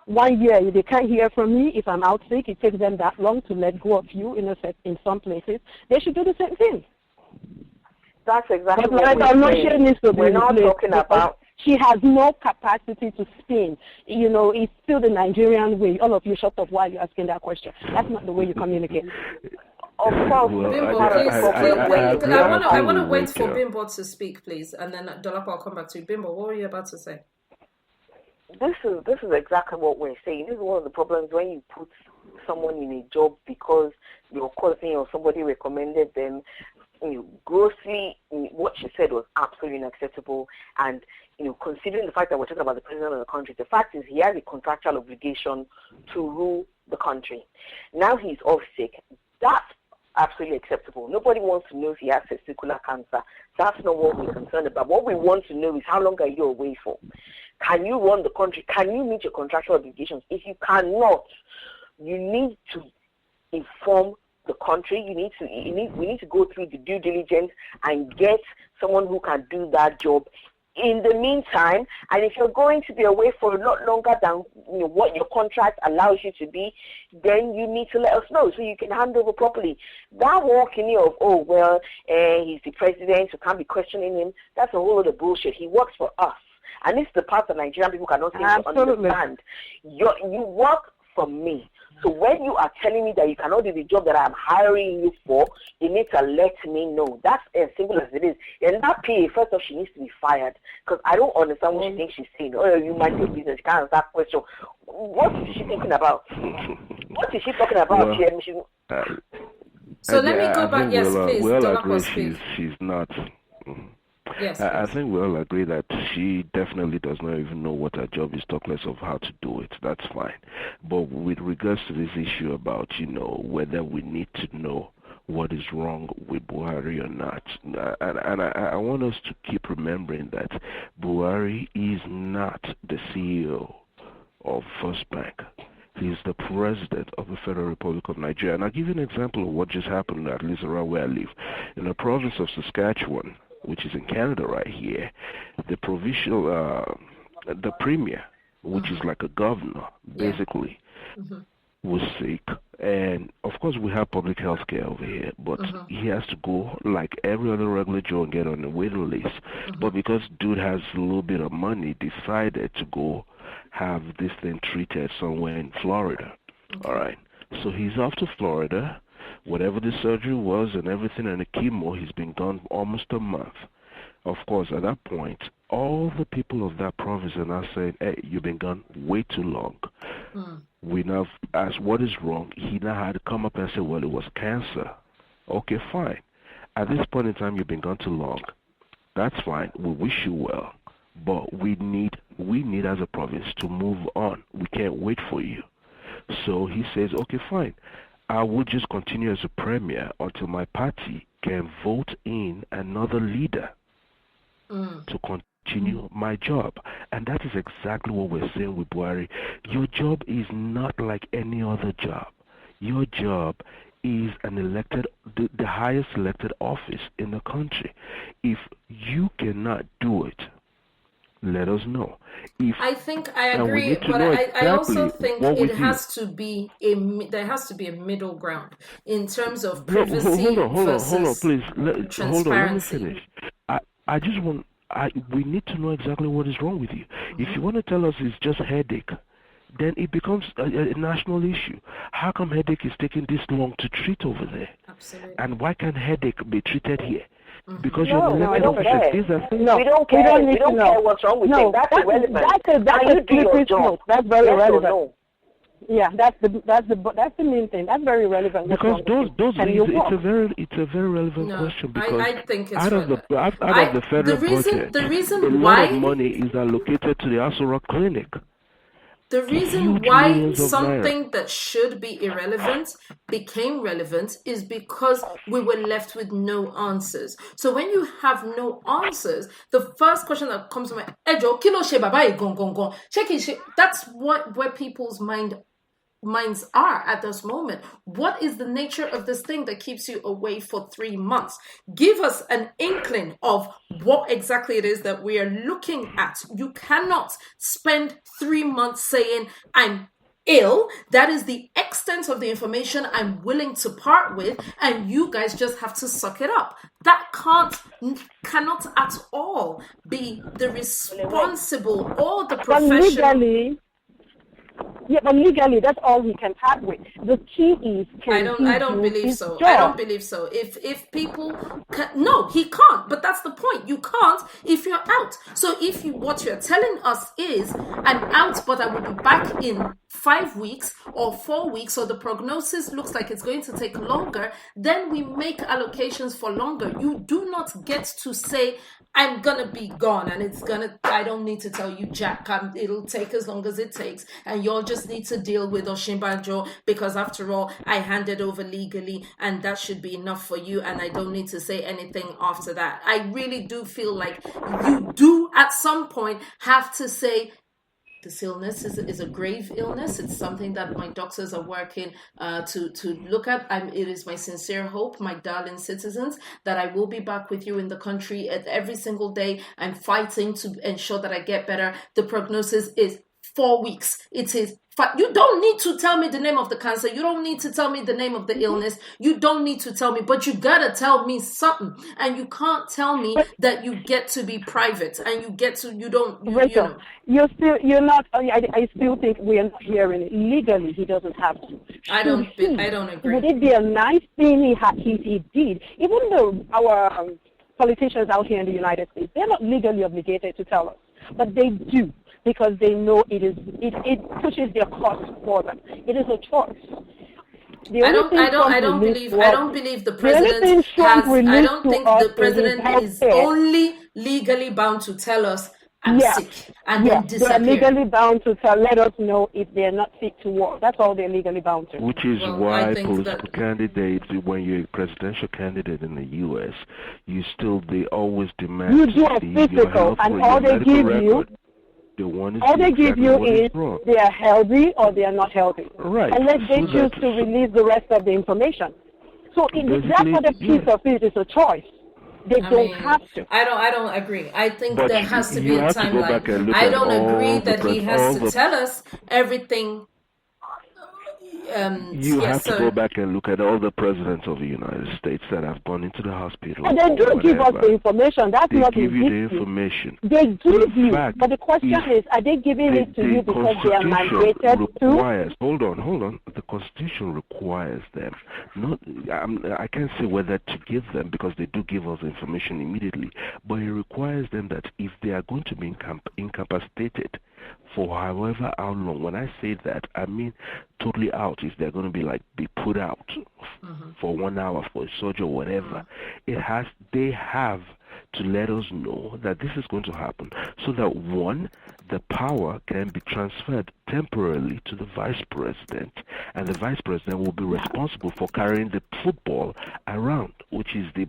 1 year, they can't hear from me. If I'm out sick, it takes them that long to let go of you in some places. They should do the same thing. That's exactly what we're not talking about. She has no capacity to spin. You know, it's still the Nigerian way. All of you shut up while you're asking that question. That's not the way you communicate. Of course. Bimbo, I want to wait for Bimbo to speak, please, and then Dolapo, I'll come back to you. Bimbo, what were you about to say? This is exactly what we're saying. This is one of the problems when you put someone in a job because your cousin or somebody recommended them. Grossly, what she said was absolutely unacceptable. And considering the fact that we're talking about the president of the country, the fact is he has a contractual obligation to rule the country. Now he's off sick. That's absolutely acceptable. Nobody wants to know if he has testicular cancer. That's not what we're concerned about. What we want to know is how long are you away for? Can you run the country? Can you meet your contractual obligations? If you cannot, you need to inform the country. We need to go through the due diligence and get someone who can do that job. In the meantime, and if you're going to be away for a lot longer than what your contract allows you to be, then you need to let us know so you can hand over properly. That walking of he's the president, so can't be questioning him. That's a whole lot of bullshit. He works for us, and this is the part that Nigerian people cannot seem to understand. You work for me. So when you are telling me that you cannot do the job that I'm hiring you for, you need to let me know. That's as simple as it is. And that PA, first off, she needs to be fired. Because I don't understand what she thinks she's saying. Oh, you mind your business. You can't answer that question. What is she thinking about? What is she talking about? So let me go back. Yes, please. We'll agree she's not... Yes, I think we all agree that she definitely does not even know what her job is, talk less of how to do it. That's fine. But with regards to this issue about, whether we need to know what is wrong with Buhari or not, and I want us to keep remembering that Buhari is not the CEO of First Bank. He's the president of the Federal Republic of Nigeria. And I'll give you an example of what just happened, at least around where I live. In the province of Saskatchewan, which is in Canada right here, the provincial, the premier, which is like a governor, basically, was sick. And, of course, we have public health care over here, but he has to go like every other regular Joe and get on the waiting list. But because dude has a little bit of money, decided to go have this thing treated somewhere in Florida. All right. So he's off to Florida. Whatever the surgery was and everything and the chemo, he's been gone almost a month. Of course, at that point, all the people of that province are now saying, hey, you've been gone way too long. We now asked what is wrong. He now had to come up and say, well, it was cancer. Okay, fine. At this point in time, you've been gone too long. That's fine. We wish you well. But we need we need as a province to move on. We can't wait for you. So he says, okay, fine. I will just continue as a premier until my party can vote in another leader to continue my job. And that is exactly what we're saying with Buhari. Your job is not like any other job. Your job is an elected, the highest elected office in the country. If you cannot do it, let us know. I think I agree, but I also think there has to be a middle ground in terms of privacy versus transparency. Hold on, let me finish. I just want, we need to know exactly what is wrong with you. If you want to tell us it's just headache, then it becomes a national issue. How come headache is taking this long to treat over there? Absolutely. And why can't headache be treated here? Because we don't care. We don't care what's wrong with it. That's irrelevant. That's a slippery slope. That's very relevant. Yeah, that's the main thing. That's very relevant. Because it's a very relevant question. Because I think it's out of the federal budget, the reason a why lot of money is allocated to the Usher clinic. The reason why something that should be irrelevant became relevant is because we were left with no answers. So when you have no answers, the first question that comes to mind, that's where people's minds are at this moment. What is the nature of this thing that keeps you away for 3 months? Give us an inkling of what exactly it is that we are looking at. You cannot spend 3 months saying, I'm ill. That is the extent of the information I'm willing to part with, and you guys just have to suck it up. That cannot at all be the responsible or the professional. Yeah, but legally, that's all he can part with. The key is, I don't believe so. I don't believe so. If people no, he can't. But that's the point. You can't if you're out. So what you're telling us is, I'm out, but I will be back in 5 weeks or 4 weeks, or the prognosis looks like it's going to take longer, then we make allocations for longer. You do not get to say, I'm gonna be gone, and I don't need to tell you, Jack, it'll take as long as it takes, and you'll just need to deal with Oshimbanjo, because after all, I handed over legally, and that should be enough for you, and I don't need to say anything after that. I really do feel like you do at some point have to say, this illness is a grave illness. It's something that my doctors are working to look at. It is my sincere hope, my darling citizens, that I will be back with you in the country every single day. I'm fighting to ensure that I get better. The prognosis is 4 weeks. It is. You don't need to tell me the name of the cancer. You don't need to tell me the name of the illness. You don't need to tell me, but you gotta tell me something. And you can't tell me that you get to be private and Rachel, you're not. I still think we are not hearing it. Legally, he doesn't have to. I don't agree. Would it be a nice thing he did? Even though our politicians out here in the United States, they're not legally obligated to tell us, but they do, because they know it pushes their costs for them. It is a choice. I don't believe the president has. I don't think the president is only legally bound to tell us I'm sick and then disappear. They're legally bound to let us know if they're not fit to work. That's all they're legally bound to. Which is why political candidates, when you're a presidential candidate in the U.S., they always demand you do a physical, and all they give you. All they give you is they are healthy or they are not healthy. Right. Unless they choose to release the rest of the information. So that other piece of it is a choice. They don't have to. I don't agree. I think there has to be a timeline. I don't agree that he has to tell us everything. You have to go back and look at all the presidents of the United States that have gone into the hospital. And they do give us the information. That's not the issue. They give you the information. They give you. But the question is, are they giving it to you because they are mandated to? Hold on. The Constitution requires them. I can't say whether to give them, because they do give us information immediately. But it requires them that if they are going to be incapacitated for however how long, when I say that, I mean totally out, if they're going to be put out for 1 hour for a surgery or whatever, they have to let us know that this is going to happen so that, one, the power can be transferred temporarily to the vice president, and the vice president will be responsible for carrying the football around, which is the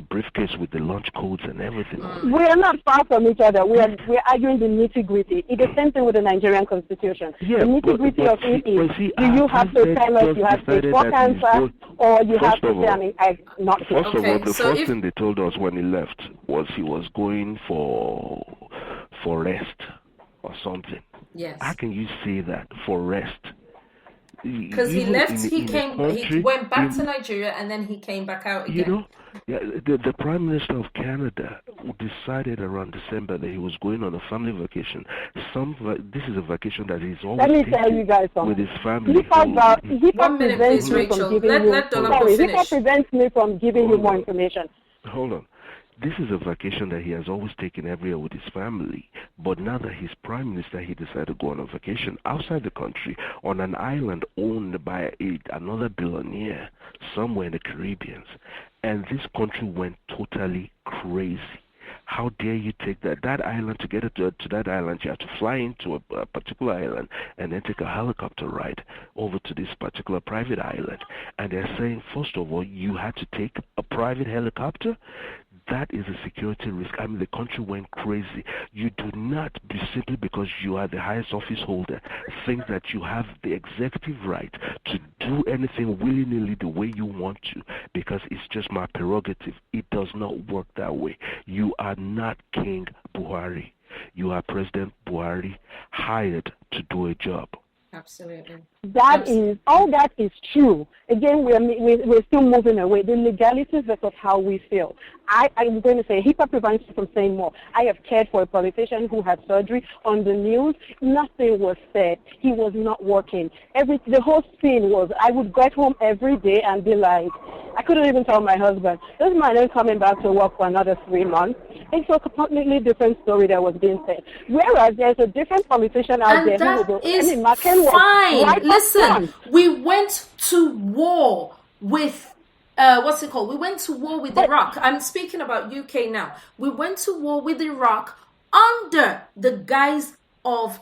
briefcase with the launch codes and everything. We are not far from each other. We are arguing the nitty-gritty. It's the same thing with the Nigerian constitution. Yeah, the nitty-gritty of it is, do you have to tell us you have stage 4 cancer, or you have to say, I'm not First of all, the first thing they told us when he left was he was going for rest or something. Yes. How can you say that, for rest? Because he left, he went back to Nigeria, and then he came back out again. You know, the Prime Minister of Canada decided around December that he was going on a family vacation. This is a vacation that he's always tell you guys with his family. One minute, please, Rachel. Let Dollar finish. This prevents me from giving you more information. Hold on. This is a vacation that he has always taken every year with his family. But now that he's prime minister, he decided to go on a vacation outside the country on an island owned by another billionaire somewhere in the Caribbean. And this country went totally crazy. How dare you take that island? To get to that island, you have to fly into a particular island and then take a helicopter ride over to this particular private island. And they're saying, first of all, you had to take a private helicopter. That is a security risk. I mean, the country went crazy. You do not, simply because you are the highest office holder, think that you have the executive right to do anything willy-nilly the way you want to, because it's just my prerogative. It does not work that way. You are not King Buhari. You are President Buhari, hired to do a job. Absolutely. All that is true. Again, we're still moving away. The legalities versus how we feel. I'm going to say HIPAA prevents you from saying more. I have cared for a politician who had surgery on the news. Nothing was said. He was not working. The whole scene was, I would get home every day and be like, I couldn't even tell my husband, this man is coming back to work for another 3 months. It's a completely different story that was being said. Whereas there's a different politician out there who will go, fine. Right. Listen, we went to war with we went to war with Iraq. I'm speaking about UK now. We went to war with Iraq under the guise of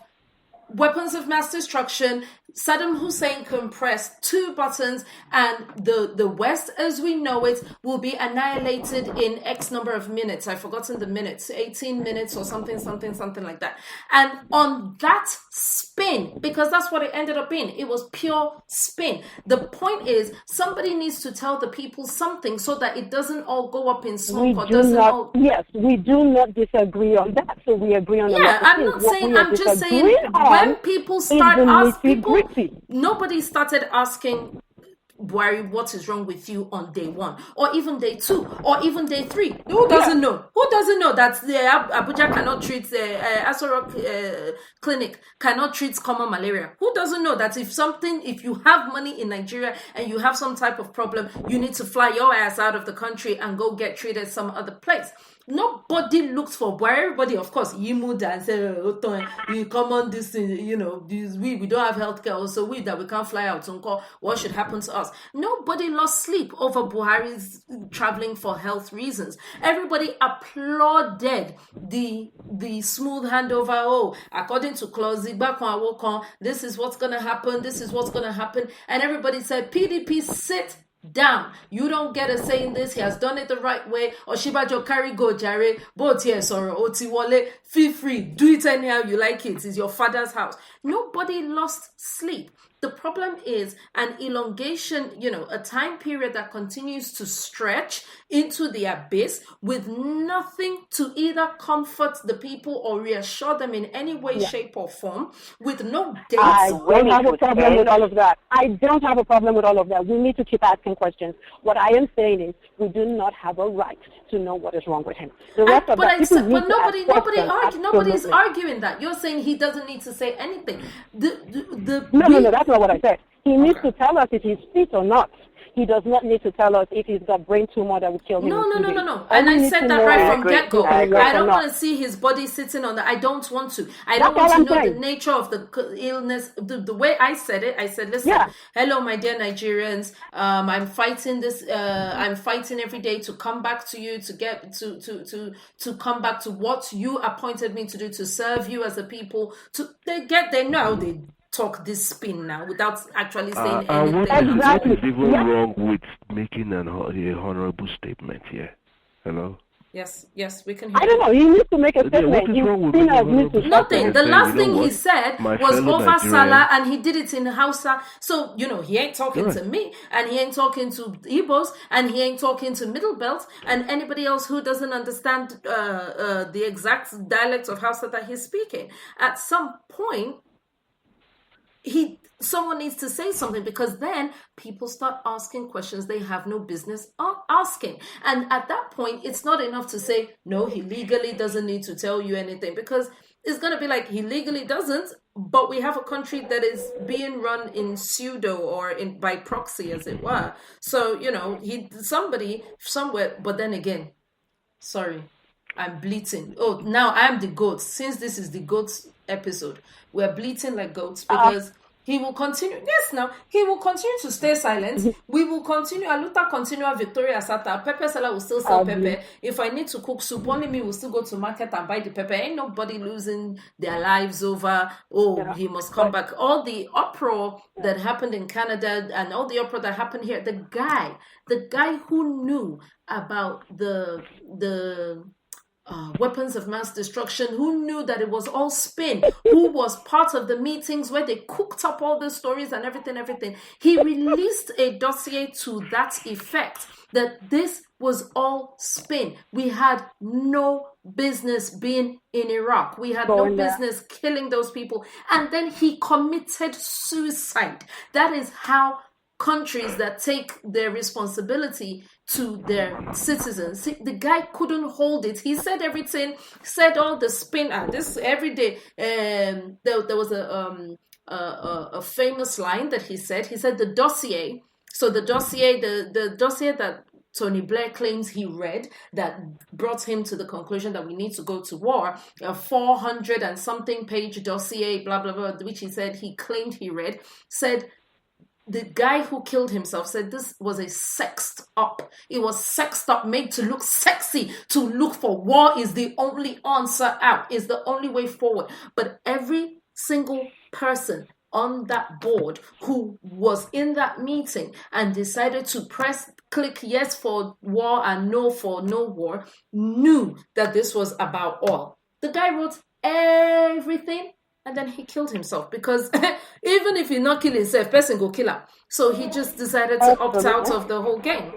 weapons of mass destruction. Saddam Hussein can press 2 buttons and the West as we know it will be annihilated in X number of minutes. I've forgotten the minutes, 18 minutes or something like that. And on that spin, because that's what it ended up being, it was pure spin. The point is, somebody needs to tell the people something so that it doesn't all go up in smoke. Yes, we do not disagree on that. So we agree on that. Yeah, I'm not saying, I'm just saying when people start asking people, nobody started asking Buhari, what is wrong with you on day 1, or even day 2, or even day 3? Who doesn't know? Who doesn't know that the Abuja cannot treat the Asoro clinic cannot treat common malaria? Who doesn't know that if you have money in Nigeria and you have some type of problem, you need to fly your ass out of the country and go get treated some other place? Nobody looks for Buhari. Everybody, of course, Yimu and say, you come on this, we don't have healthcare, also we can't fly out. So what should happen to us? Nobody lost sleep over Buhari's traveling for health reasons. Everybody applauded the smooth handover. Oh, according to Clause Igba, this is what's going to happen. This is what's going to happen. And everybody said, PDP, sit down. You don't get a say in this. He has done it the right way. Oshibajo carry go jare. Both yes or Otiwole. Feel free. Do it anyhow you like it. It's your father's house. Nobody lost sleep. The problem is an elongation, a time period that continues to stretch into the abyss with nothing to either comfort the people or reassure them in any way, shape, or form, with no dates. I don't have a problem with all of that. I don't have a problem with all of that. We need to keep asking questions. What I am saying is we do not have a right to know what is wrong with him. The rest of that, nobody's arguing that. You're saying he doesn't need to say anything. No, that's not what I said. He needs to tell us if he's fit or not. he does not need to tell us if he's got brain tumor that will kill him. No. And I said that right from get-go. I don't want to see his body sitting on I don't want to. I don't want to know the nature of the illness. The way I said it, I said, listen, hello, my dear Nigerians. I'm fighting this. I'm fighting every day to come back to you, to get to come back to what you appointed me to do, to serve you as a people. They know they talk this spin now without actually saying anything. What is even wrong with making an honorable statement here? Hello? Yes, we can hear I don't know. He needs to make a statement. Nothing. The last thing he said was over Salah, and he did it in Hausa. So, he ain't talking to me, and he ain't talking to Igbos, and he ain't talking to Middle Belt, and anybody else who doesn't understand the exact dialect of Hausa that he's speaking. At some point, someone needs to say something, because then people start asking questions they have no business asking. And at that point, it's not enough to say, no, he legally doesn't need to tell you anything, because it's going to be like he legally doesn't, but we have a country that is being run in pseudo or by proxy, as it were. So, somebody somewhere, but then again, sorry, I'm bleating. Oh, now I'm the goat. Since this is the goats episode, we're bleating like goats because he will continue. Yes, now he will continue to stay silent. We will continue. Aluta continua Victoria Sata. Pepper seller will still sell pepper. If I need to cook soup, only me will still go to market and buy the pepper. Ain't nobody losing their lives over, he must come back. All the uproar that happened in Canada and all the uproar that happened here, the guy who knew about the weapons of mass destruction, who knew that it was all spin, who was part of the meetings where they cooked up all the stories and everything. He released a dossier to that effect, that this was all spin. We had no business being in Iraq. We had no business killing those people. And then he committed suicide. That is how countries that take their responsibility to their citizens. See, the guy couldn't hold it. He said everything, said all the spin. This every day. There was a famous line that he said. He said the dossier. So the dossier that Tony Blair claims he read, that brought him to the conclusion that we need to go to war, a 400 and something page dossier, blah blah blah, which he said he claimed he read, said. The guy who killed himself said this was a sexed up. It was sexed up, made to look sexy, to look for war is the only answer out, is the only way forward. But every single person on that board who was in that meeting and decided to click yes for war and no for no war, knew that this was about oil. The guy wrote everything. And then he killed himself, because even if he not kill himself, person go kill him. So he just decided to opt out of the whole game.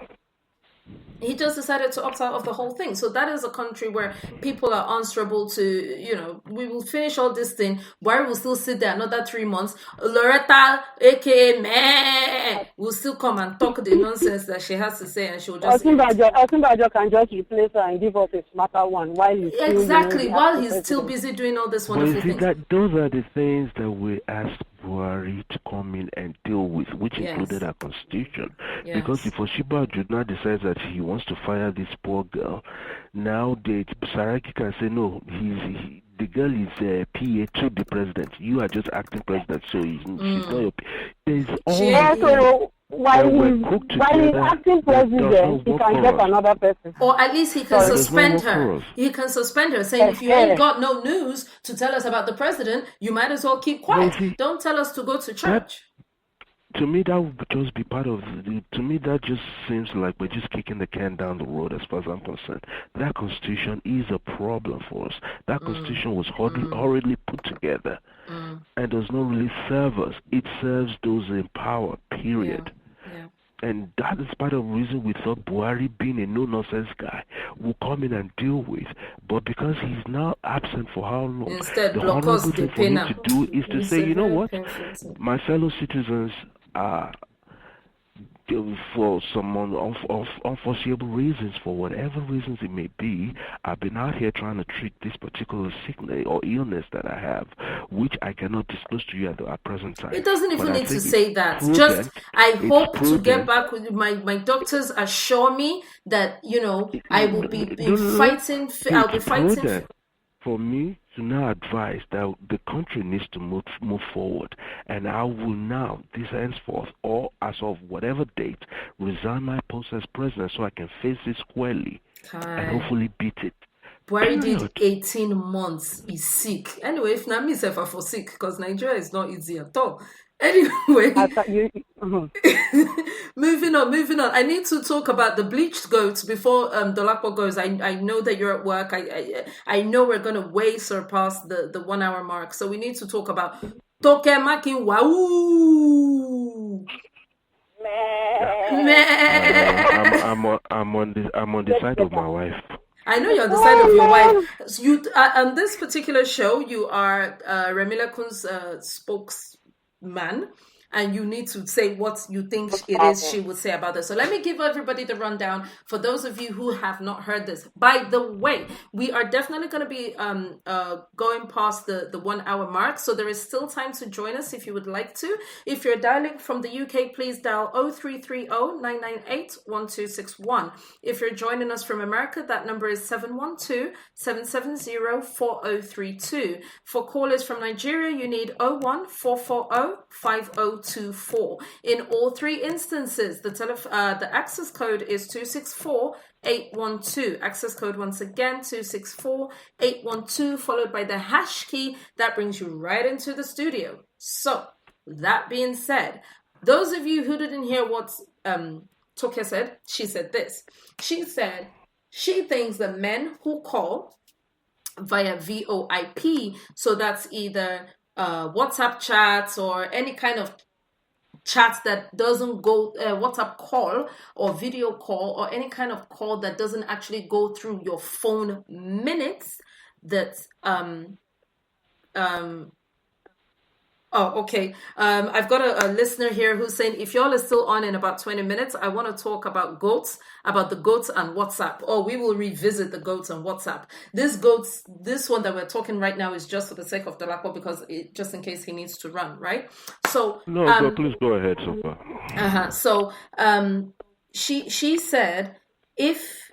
He just decided to opt out of the whole thing. So that is a country where people are answerable to, we will finish all this thing. Buhari will still sit there another 3 months. Loretta, aka Meh, will still come and talk the nonsense that she has to say, and she will just... Osinbajo can just replace her and give us a smarter one while he's still... Exactly, while he's still busy doing all this wonderful things. Those are the things that we ask Buhari to come in and deal with, which included our constitution. Yes. Because if Oshiba Judna decides that he wants to fire this poor girl, now Saraki can say, no, the girl is PA to the president. You are just acting president, so she's not your PA. There's all... While he's acting president, he can get another person. Or at least he can suspend her. He can suspend her, saying, if you ain't got no news to tell us about the president, you might as well keep quiet. Don't tell us to go to church. To me, that would just be part of to me, that just seems like we're just kicking the can down the road as far as I'm concerned. That constitution is a problem for us. That constitution was horridly put together and does not really serve us. It serves those in power, period. Yeah. And that is part of the reason we thought Buhari, being a no-nonsense guy, will come in and deal with. But because he's now absent for how long, instead, the honorable thing for him to do is to say, you know what, my fellow citizens for some unforeseeable reasons, for whatever reasons it may be, I've been out here trying to treat this particular sickness or illness that I have, which I cannot disclose to you at present time. It doesn't even need to say that. Just, I hope to get back with you. My doctors assure me that, I will be fighting. I'll be fighting. For me to now advise that the country needs to move forward, and I will now, this henceforth, or as of whatever date, resign my post as president so I can face it squarely and hopefully beat it. Buhari did 18 months. He's sick. Anyway, if not myself, I for sick because Nigeria is not easy at all. Anyway, moving on. I need to talk about the bleached goats before Dolapo goes. I know that you're at work. I know we're going to way surpass the 1 hour mark. So we need to talk about Toke Makinwa. Ooh. I'm on the side of my wife. I know you're on the side of your wife. You on this particular show, you are Remila Kun's spokesman, and you need to say what you think it is she would say about this. So let me give everybody the rundown for those of you who have not heard this. By the way, we are definitely going to be going past the 1 hour mark, so there is still time to join us if you would like to. If you're dialing from the UK, please dial 0330-998-1261. If you're joining us from America, that number is 712-770-4032. For callers from Nigeria, you need 01-440-5024. In all three instances, the access code is 264812. Access code once again 264812, followed by the hash key that brings you right into the studio. So that being said, those of you who didn't hear what Toke said, she said this. She said she thinks the men who call via VoIP, so that's either WhatsApp chats or any kind of chat that doesn't go WhatsApp call or video call or any kind of call that doesn't actually go through your phone minutes, that I've got a listener here who's saying, if y'all are still on in about 20 minutes, I want to talk about the goats and WhatsApp. Or we will revisit the goats and WhatsApp. This one that we're talking right now is just for the sake of Dolapo, because just in case he needs to run, right? So please go ahead, Sofa. So she said if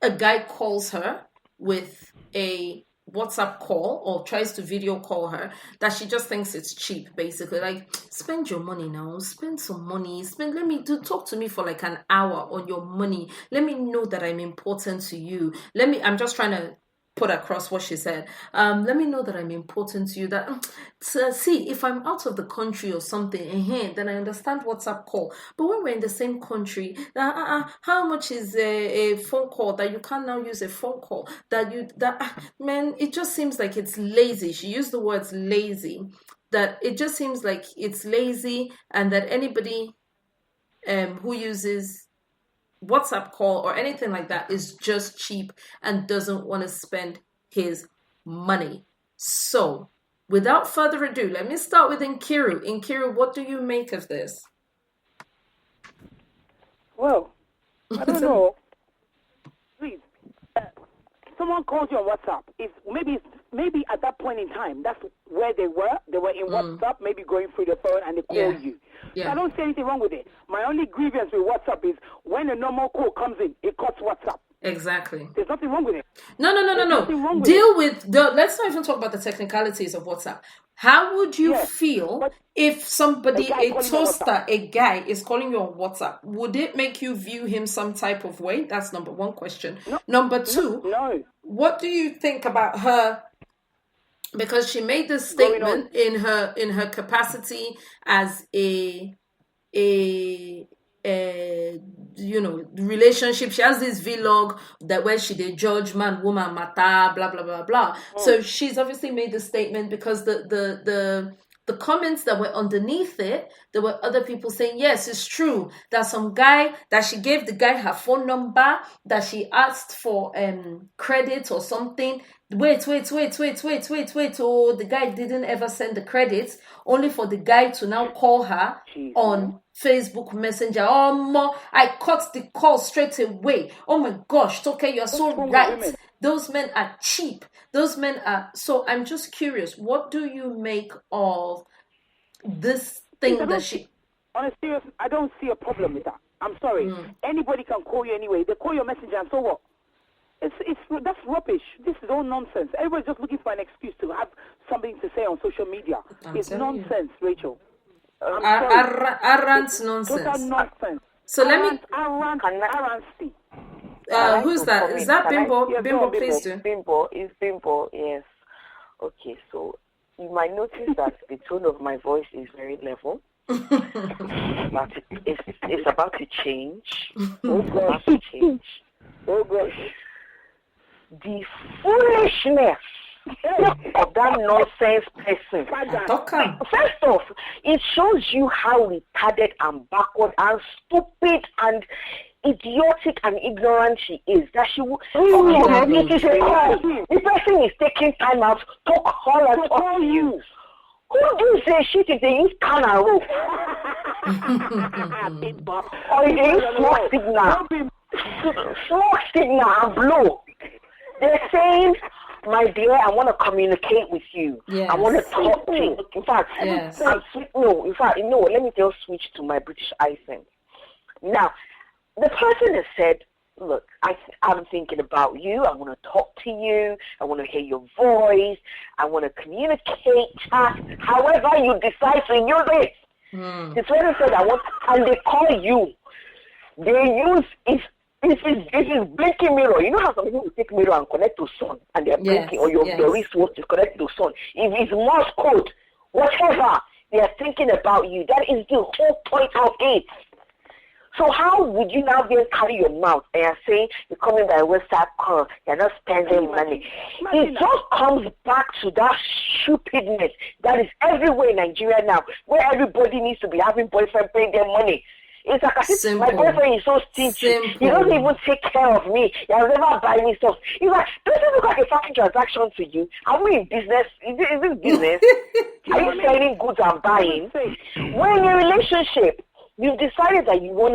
a guy calls her with a WhatsApp call or tries to video call her, that she just thinks it's cheap, basically. Like, spend your money now, spend some money, talk to me for like an hour on your money. Let me know that I'm important to you. I'm just trying to put across what she said. Let me know that I'm important to you. That see, if I'm out of the country or something, then I understand WhatsApp call. But when we're in the same country, how much is a phone call that you can't now use a phone call? Man, it just seems like it's lazy. She used the words lazy. That it just seems like it's lazy, and that anybody who uses WhatsApp call or anything like that is just cheap and doesn't want to spend his money. So, without further ado, let me start with Nkiru. Nkiru, what do you make of this? Well, I don't know. Please, someone calls you on WhatsApp. Maybe at that point in time, that's where they were. They were in WhatsApp, maybe going through the phone, and they call you. Yeah. So I don't see anything wrong with it. My only grievance with WhatsApp is when a normal call comes in, it cuts WhatsApp. Exactly. There's nothing wrong with it. No. Let's not even talk about the technicalities of WhatsApp. How would you feel if somebody, a toaster, a guy is calling you on WhatsApp? Would it make you view him some type of way? That's number one question. No, number two, what do you think about her? Because she made this statement in her capacity as a relationship. She has this vlog that where she did judge man, woman, mata, blah blah blah blah. So she's obviously made the statement because the the comments that were underneath it, there were other people saying, yes, it's true that some guy, that she gave the guy her phone number, that she asked for credit or something. Wait. Oh, the guy didn't ever send the credits, only for the guy to now call her on Facebook Messenger. Oh, I cut the call straight away. Oh my gosh, Toke, you're so right. Those men are cheap. Those men are. So I'm just curious, what do you make of this thing that she... On a serious, I don't see a problem with that. I'm sorry. Anybody can call you anyway. They call your messenger, and so what? That's rubbish. This is all nonsense. Everybody's just looking for an excuse to have something to say on social media. It's nonsense, Rachel. Arrant nonsense. Total nonsense. So let me... Arrancy. Who's that? Is that Bimbo? Bimbo, please do. Bimbo, it's Bimbo, yes. Okay, so you might notice that the tone of my voice is very level. It's about to change. Oh gosh. The foolishness of that nonsense person. First off, it shows you how retarded and backward and stupid and idiotic and ignorant she is. That she the person is taking time out to call and talk to you. Who do say shit if they use can and rope? Or if they use smoke signal and blow? They're saying, my dear, I want to communicate with you. Yes. I want to talk to you. In fact, let me just switch to my British accent. Now, the person has said, look, I'm thinking about you. I want to talk to you. I want to hear your voice. I want to communicate, chat, however you decide to use it. This person said, and they call you. They use This is blinking mirror. You know how some people take mirror and connect to sun and they're blinking, or your wristwatch is connected to sun. If it's Morse code, whatever, they are thinking about you. That is the whole point of it. So how would you now then carry your mouth and you're saying you're coming by WhatsApp call, you're not spending money? It just comes back to that stupidness that is everywhere in Nigeria now, where everybody needs to be having boyfriend paying their money. It's like my boyfriend is so stingy. He doesn't even take care of me. He has never buy me stuff. He's like, does it look like a fucking transaction to you? Are we in business? Is this business? Are you selling goods and buying? We're in a relationship. You've decided that you want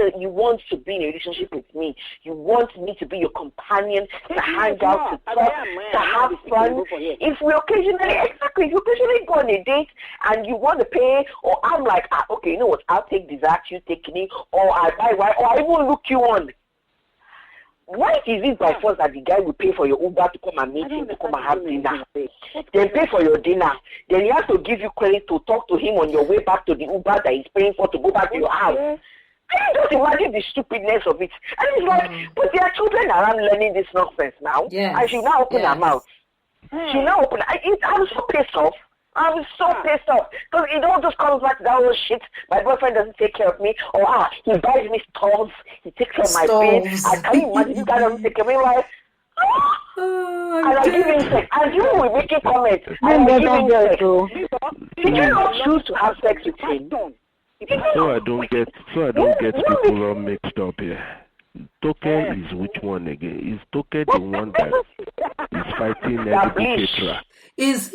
to be in a relationship with me. You want me to be your companion, to hang out, to talk, to have fun. If we occasionally go on a date and you want to pay, or I'm like, okay, you know what, I'll take dessert, you take me, or I buy wine, or I even look you on. Why is it by force that the guy will pay for your Uber to come and meet him, to come and have dinner? Then pay for your dinner. Then he has to give you credit to talk to him on your way back to the Uber that he's paying for to go back to your house. Can you just imagine the stupidness of it? And it's like, but there are children around learning this nonsense now. Yes. And she now open her mouth. She now open. I'm so pissed off. I'm so pissed off because it all just comes back to that whole shit. My boyfriend doesn't take care of me, or he buys me stoves, he takes care of my bills. I can't imagine this guy doesn't take care of me. Like, and I give him sex. And you will making comments. And I give him sex. Did you not choose to have sex with him? So I don't get people all mixed up here. Toke is which one again? Is Toke the one that is fighting Ketra? Is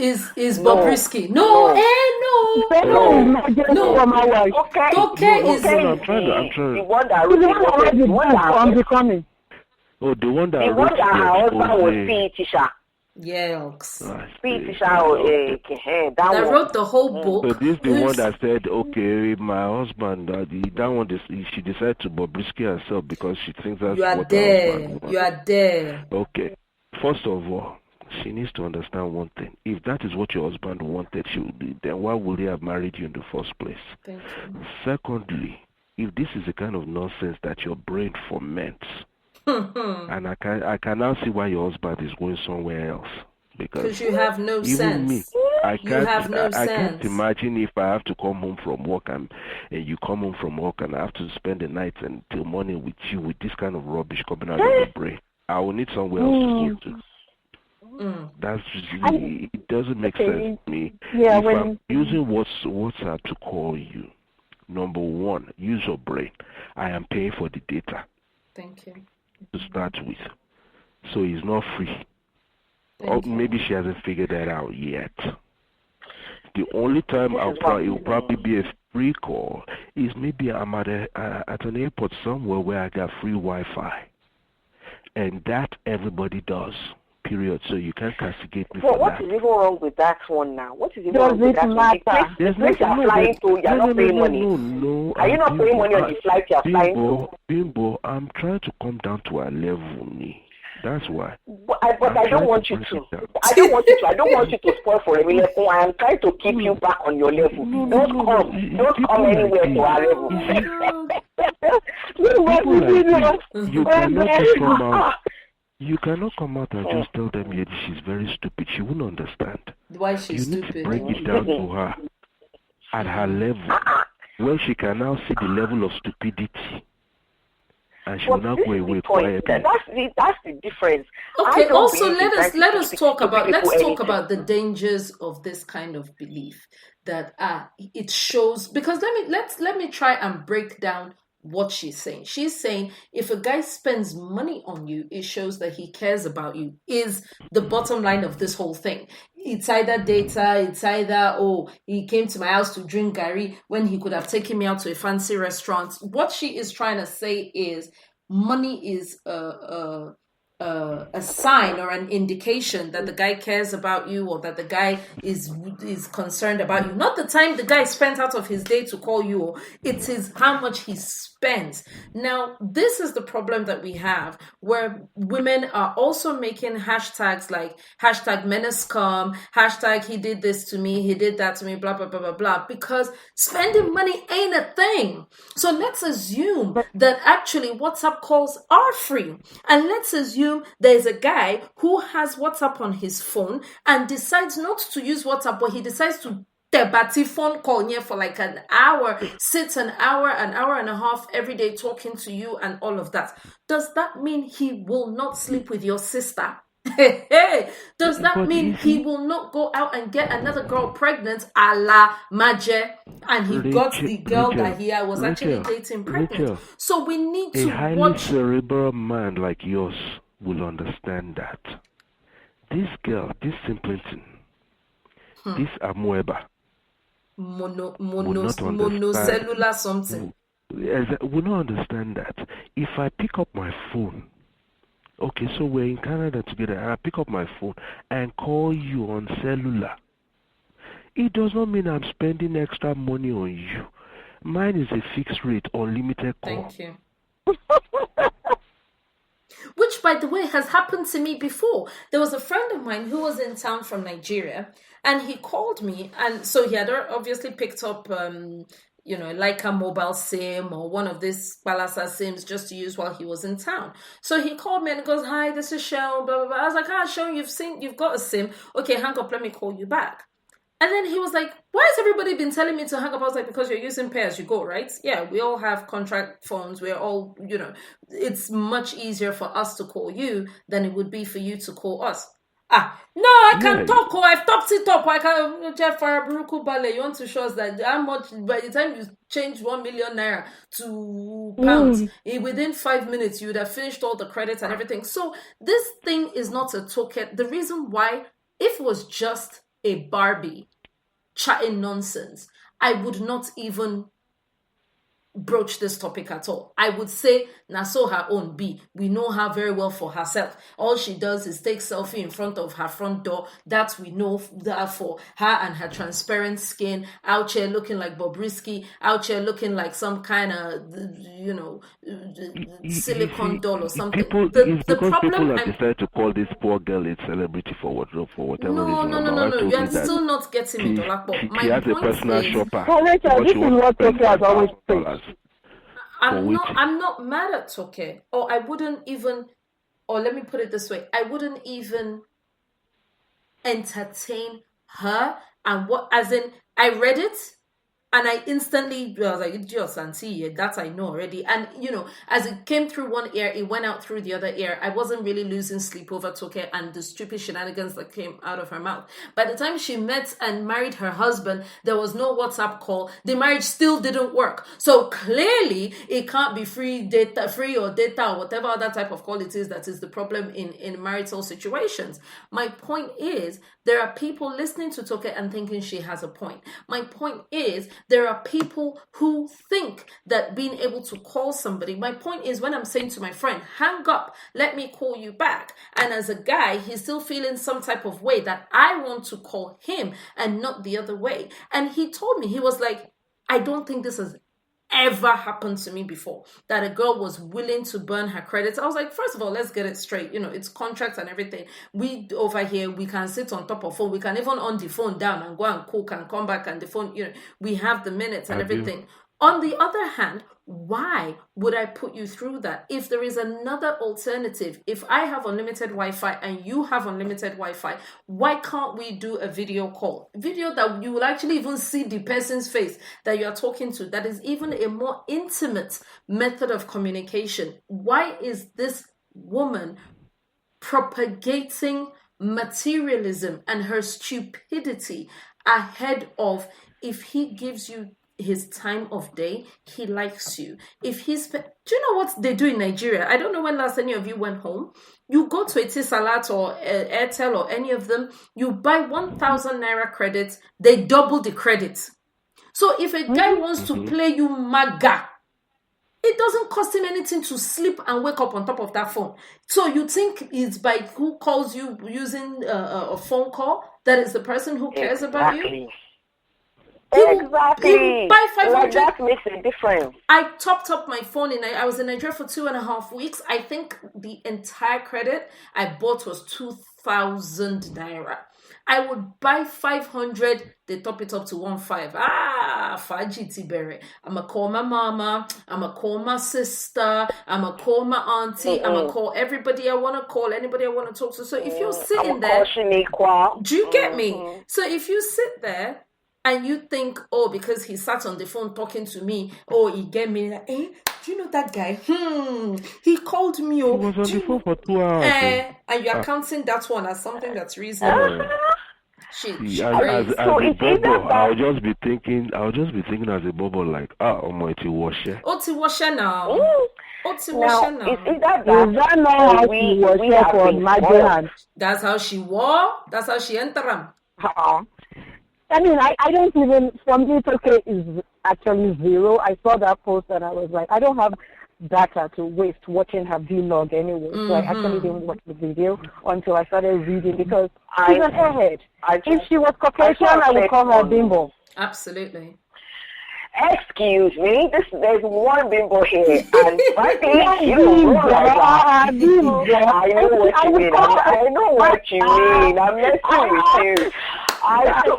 Bobrisky? No. Toke is I'm trying. The one that I'm becoming. Oh, the one that her husband was Tisha. Yes. That wrote the whole book. So this is the one that said, okay, my husband, that one, she decided to Bobrisky herself because she thinks that's what her husband wants. You are there. Okay. First of all, she needs to understand one thing. If that is what your husband wanted, then why would he have married you in the first place? Thank you. Secondly, if this is the kind of nonsense that your brain foments, and I can now see why your husband is going somewhere else. Because you have no even sense. Me, I can't imagine if I have to come home from work and you come home from work and I have to spend the night until morning with you with this kind of rubbish coming out of your brain. I will need somewhere else to go to. It doesn't make sense to me. Yeah, if I'm using WhatsApp to call you, number one, use your brain. I am paying for the data. Thank you. To start with. So it's not free. Or maybe she hasn't figured that out yet. The only time it will probably be a free call is maybe I'm at an airport somewhere where I got free Wi-Fi. And that everybody does. Period. So you can't castigate me for what that. What is even wrong with that one now? What is even wrong with that one? The place you're flying to, you're not paying money. No. Are you not paying money on the flight you're flying to? Bimbo, I'm trying to come down to a level, That's why. But I don't want you to. I don't want you to spoil for a minute. I am trying to keep you back on your level. Don't come anywhere to our level. You cannot just come out. You cannot come out and just tell them she's very stupid. She wouldn't understand. Why she's stupid? You need to break it down to her at her level, where she can now see the level of stupidity. And she will not go away quietly. That's the difference. Okay. Also, let us talk about the dangers of this kind of belief that it shows, because let me try and break down what she's saying. She's saying if a guy spends money on you, it shows that he cares about you, is the bottom line of this whole thing. It's either data, it's either, he came to my house to drink Gary when he could have taken me out to a fancy restaurant. What she is trying to say is money is a sign or an indication that the guy cares about you, or that the guy is concerned about you. Not the time the guy spent out of his day to call you, it is how much he spends. Now, this is the problem that we have, where women are also making hashtags like hashtag #menace_come, hashtag he did this to me, he did that to me, blah, blah, blah, blah, blah, because spending money ain't a thing. So let's assume that actually WhatsApp calls are free. And let's assume there's a guy who has WhatsApp on his phone and decides not to use WhatsApp, but he decides to debate phone call for like an hour, sits an hour and a half every day talking to you and all of that. Does that mean he will not sleep with your sister? Does that mean he will not go out and get another girl pregnant a la Maje, and he got the girl that he was actually dating pregnant? So we need to watch. A highly cerebral man like yours will understand that. This girl, this simpleton, this amoeba, monocellular something, will not understand that. If I pick up my phone, okay, so we're in Canada together, and I pick up my phone and call you on cellular, it does not mean I'm spending extra money on you. Mine is a fixed rate, unlimited call. Thank you. Which, by the way, has happened to me before. There was a friend of mine who was in town from Nigeria, and he called me, and so he had obviously picked up like a mobile SIM or one of these Balasa SIMs just to use while he was in town. So he called me and goes, "Hi, this is Shell, blah, blah, blah." I was like, Shell, you've got a SIM. Okay, hang up, let me call you back. And then he was like, "Why has everybody been telling me to hang up?" I was like, "Because you're using pay as you go, right? Yeah, we all have contract phones. We're all, it's much easier for us to call you than it would be for you to call us." No, I can talk. I've topped it up. I can. Jeff Faraburuku Bale, you want to show us that how much, by the time you change 1 million naira to pounds, within 5 minutes, you would have finished all the credits and everything. So this thing is not a token. The reason why, if it was just a Barbie chatting nonsense, I would not even broach this topic at all. I would say, so her own be. We know her very well for herself. All she does is take selfie in front of her front door. That we know that for her, and her transparent skin, out here looking like Bobrisky, out here looking like some kind of, silicone doll or something. The problem people have decided to call this poor girl a celebrity for whatever reason. No. You are still not getting me, Dolakbo. She has a personal shopper. This is what Toke has always said. I'm not mad at Toke, or I wouldn't even, or let me put it this way, I wouldn't even entertain her and what, as in, I read it, And I instantly was like, just auntie, that I know already. And, as it came through one ear, it went out through the other ear. I wasn't really losing sleep over Toke and the stupid shenanigans that came out of her mouth. By the time she met and married her husband, there was no WhatsApp call. The marriage still didn't work. So clearly, it can't be free or data or whatever other type of call it is that is the problem in marital situations. My point is, there are people listening to Toke and thinking she has a point. My point is, there are people who think that being able to call somebody, my point is when I'm saying to my friend, hang up, let me call you back. And as a guy, he's still feeling some type of way that I want to call him and not the other way. And he told me, he was like, I don't think this has ever happened to me before, that a girl was willing to burn her credits. I was like, first of all, let's get it straight. It's contracts and everything. We over here, we can sit on top of phone. We can even on the phone down and go and cook and come back and the phone, we have the minutes and everything. On the other hand, why would I put you through that? If there is another alternative, if I have unlimited Wi-Fi and you have unlimited Wi-Fi, why can't we do a video call? Video that you will actually even see the person's face that you are talking to. That is even a more intimate method of communication. Why is this woman propagating materialism and her stupidity ahead of, if he gives you his time of day, he likes you? If he's, do you know what they do in Nigeria? I don't know when last any of you went home. You go to Etisalat or Airtel or any of them, you buy 1,000 naira credits, they double the credits. So if a guy wants to play you maga, it doesn't cost him anything to sleep and wake up on top of that phone. So you think it's by who calls you using a phone call that is the person who cares about you? Exactly. He will buy 500. Like that makes a difference. I topped up my phone I was in Nigeria for 2.5 weeks. I think the entire credit I bought was 2,000 naira. I would buy 500, they top it up to 1.5. Faji Tibere. I'm going to call my mama, I'm going to call my sister, I'm going to call my auntie, I'm going to call everybody I want to call, anybody I want to talk to. So if you're sitting there, do you get me? So if you sit there, and you think, because he sat on the phone talking to me, he gave me, do you know that guy? He called me. He was on the phone for 2 hours. And you're counting that one as something that's reasonable. As a bubble, I'll just be thinking as a bubble, like, Almighty Washer. Ti Washer now. Is that not how she was for my. That's how she wore. That's how she entered. I mean, I don't even, for me, Toke is actually zero. I saw that post and I was like, I don't have data to waste watching her vlog anyway. So I actually didn't watch the video until I started reading, because she's an airhead. If she was Caucasian, I would call her bimbo. Absolutely. Excuse me, there's one bimbo here, and frankly, you don't roll like that. I know what you mean. I'm messing with you. I know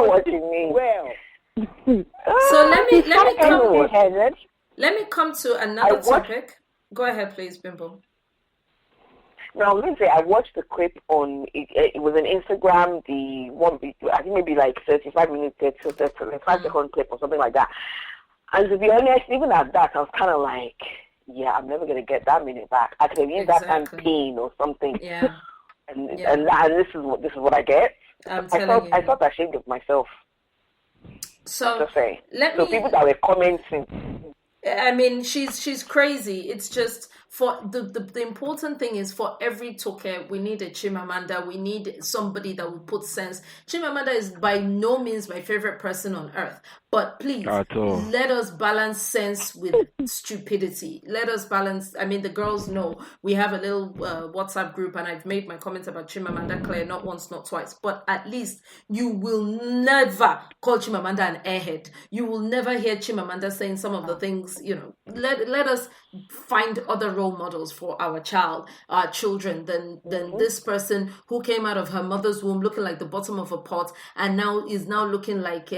what you mean. Well, so let me come to another topic. Go ahead, please, Bimbo. Now, Lindsay, I watched the clip on, it was on Instagram, the one, I think maybe like 35-minute, 35-second clip or something like that. And to be honest, even at that, I was kind of like, yeah, I'm never going to get that minute back. I could have used that campaign or something. Yeah. And this is what I get. I felt ashamed of myself. So people that were commenting. I mean, she's crazy. It's just, for the important thing is, for every Toke, we need a Chimamanda. We need somebody that will put sense. Chimamanda is by no means my favorite person on earth. But please, let us balance sense with stupidity. Let us balance. I mean, the girls know we have a little WhatsApp group, and I've made my comments about Chimamanda clear, not once, not twice. But at least you will never call Chimamanda an airhead. You will never hear Chimamanda saying some of the things, Let us find other role models for our children than this person who came out of her mother's womb looking like the bottom of a pot and now is looking like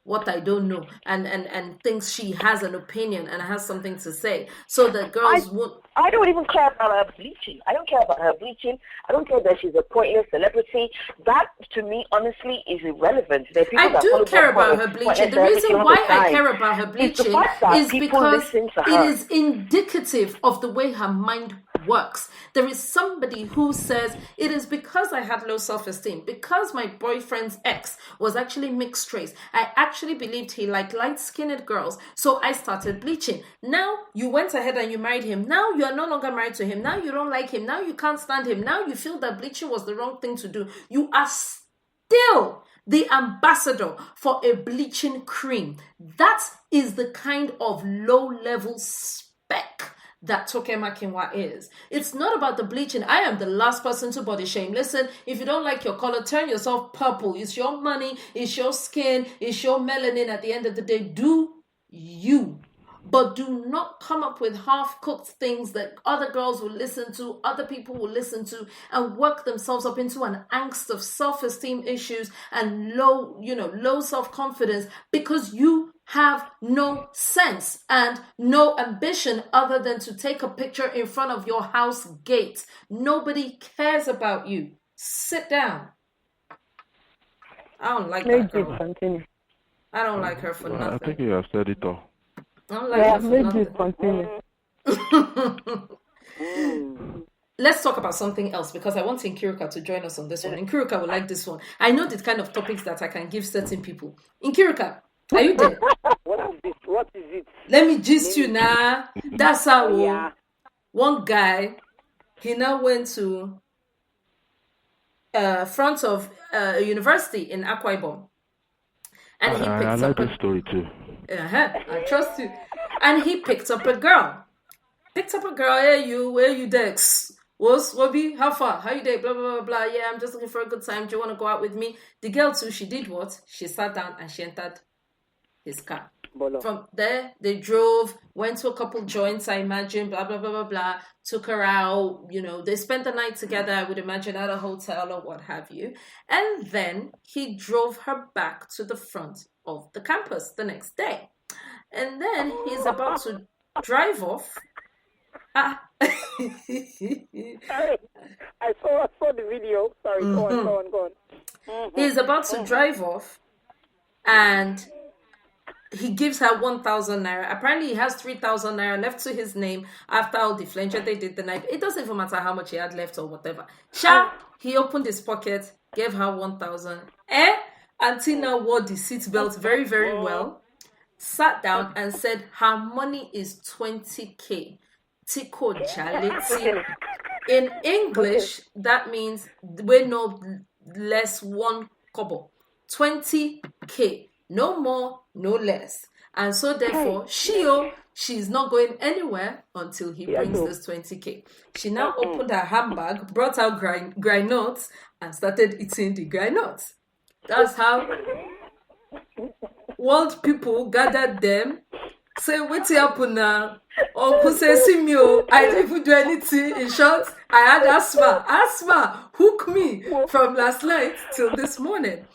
what I don't know and thinks she has an opinion and has something to say. So the girls won't. I don't even care about her bleaching. I don't care about her bleaching. I don't care that she's a pointless celebrity. That, to me, honestly, is irrelevant. I do care about her bleaching. The reason why I care about her bleaching is because it is indicative of the way her mind works. There is somebody who says, it is because I had low self-esteem, because my boyfriend's ex was actually mixed race. I actually believed he liked light-skinned girls, so I started bleaching. Now you went ahead and you married him. Now you are no longer married to him. Now you don't like him. Now you can't stand him. Now you feel that bleaching was the wrong thing to do. You are still the ambassador for a bleaching cream. That is the kind of low-level spec that Toke Makinwa is. It's not about the bleaching. I am the last person to body shame. Listen, if you don't like your color, turn yourself purple. It's your money, it's your skin, it's your melanin. At the end of the day, do you. But do not come up with half-cooked things that other girls will listen to, other people will listen to, and work themselves up into an angst of self-esteem issues and low self-confidence because you have no sense and no ambition other than to take a picture in front of your house gate. Nobody cares about you. Sit down. I don't like that girl. Continue. I don't like her for nothing. I think you have said it all. I don't like her for nothing. Let's talk about something else because I want Nkiruka to join us on this one. Nkiruka will like this one. I know the kind of topics that I can give certain people. Nkiruka, are you there? What is it? Let me gist you now. That's how one guy, he now went to front of a university in Akwa Ibom. And he picked I like this story too. I trust you. And he picked up a girl. Hey, where you Dex? Was Robbie? How far? How you day? Blah, blah, blah, blah. Yeah, I'm just looking for a good time. Do you want to go out with me? The girl too, she did what? She sat down and she entered his car. From there, they drove, went to a couple joints, I imagine, blah, blah, blah, blah, blah, took her out, they spent the night together, I would imagine, at a hotel or what have you. And then he drove her back to the front of the campus the next day. And then he's about to drive off. Sorry, I saw the video. Sorry, go on. Mm-hmm. He's about to drive off and he gives her 1,000 naira. Apparently, he has 3,000 naira left to his name after all the flencher they did the night. It doesn't even matter how much he had left or whatever. He opened his pocket, gave her 1,000. Auntie now wore the seatbelt very, very well, sat down and said her money is 20K. Tiko jaleti. In English, that means we no less 1 kobo. 20K. No more, no less. And so therefore, she's not going anywhere until he brings this 20K. She now opened her handbag, brought out grind nuts, and started eating the grind nuts. That's how world people gathered them. Say, what's happened now? Uncle say, see me, I didn't even do anything. In short, I had asthma. Asthma hooked me from last night till this morning.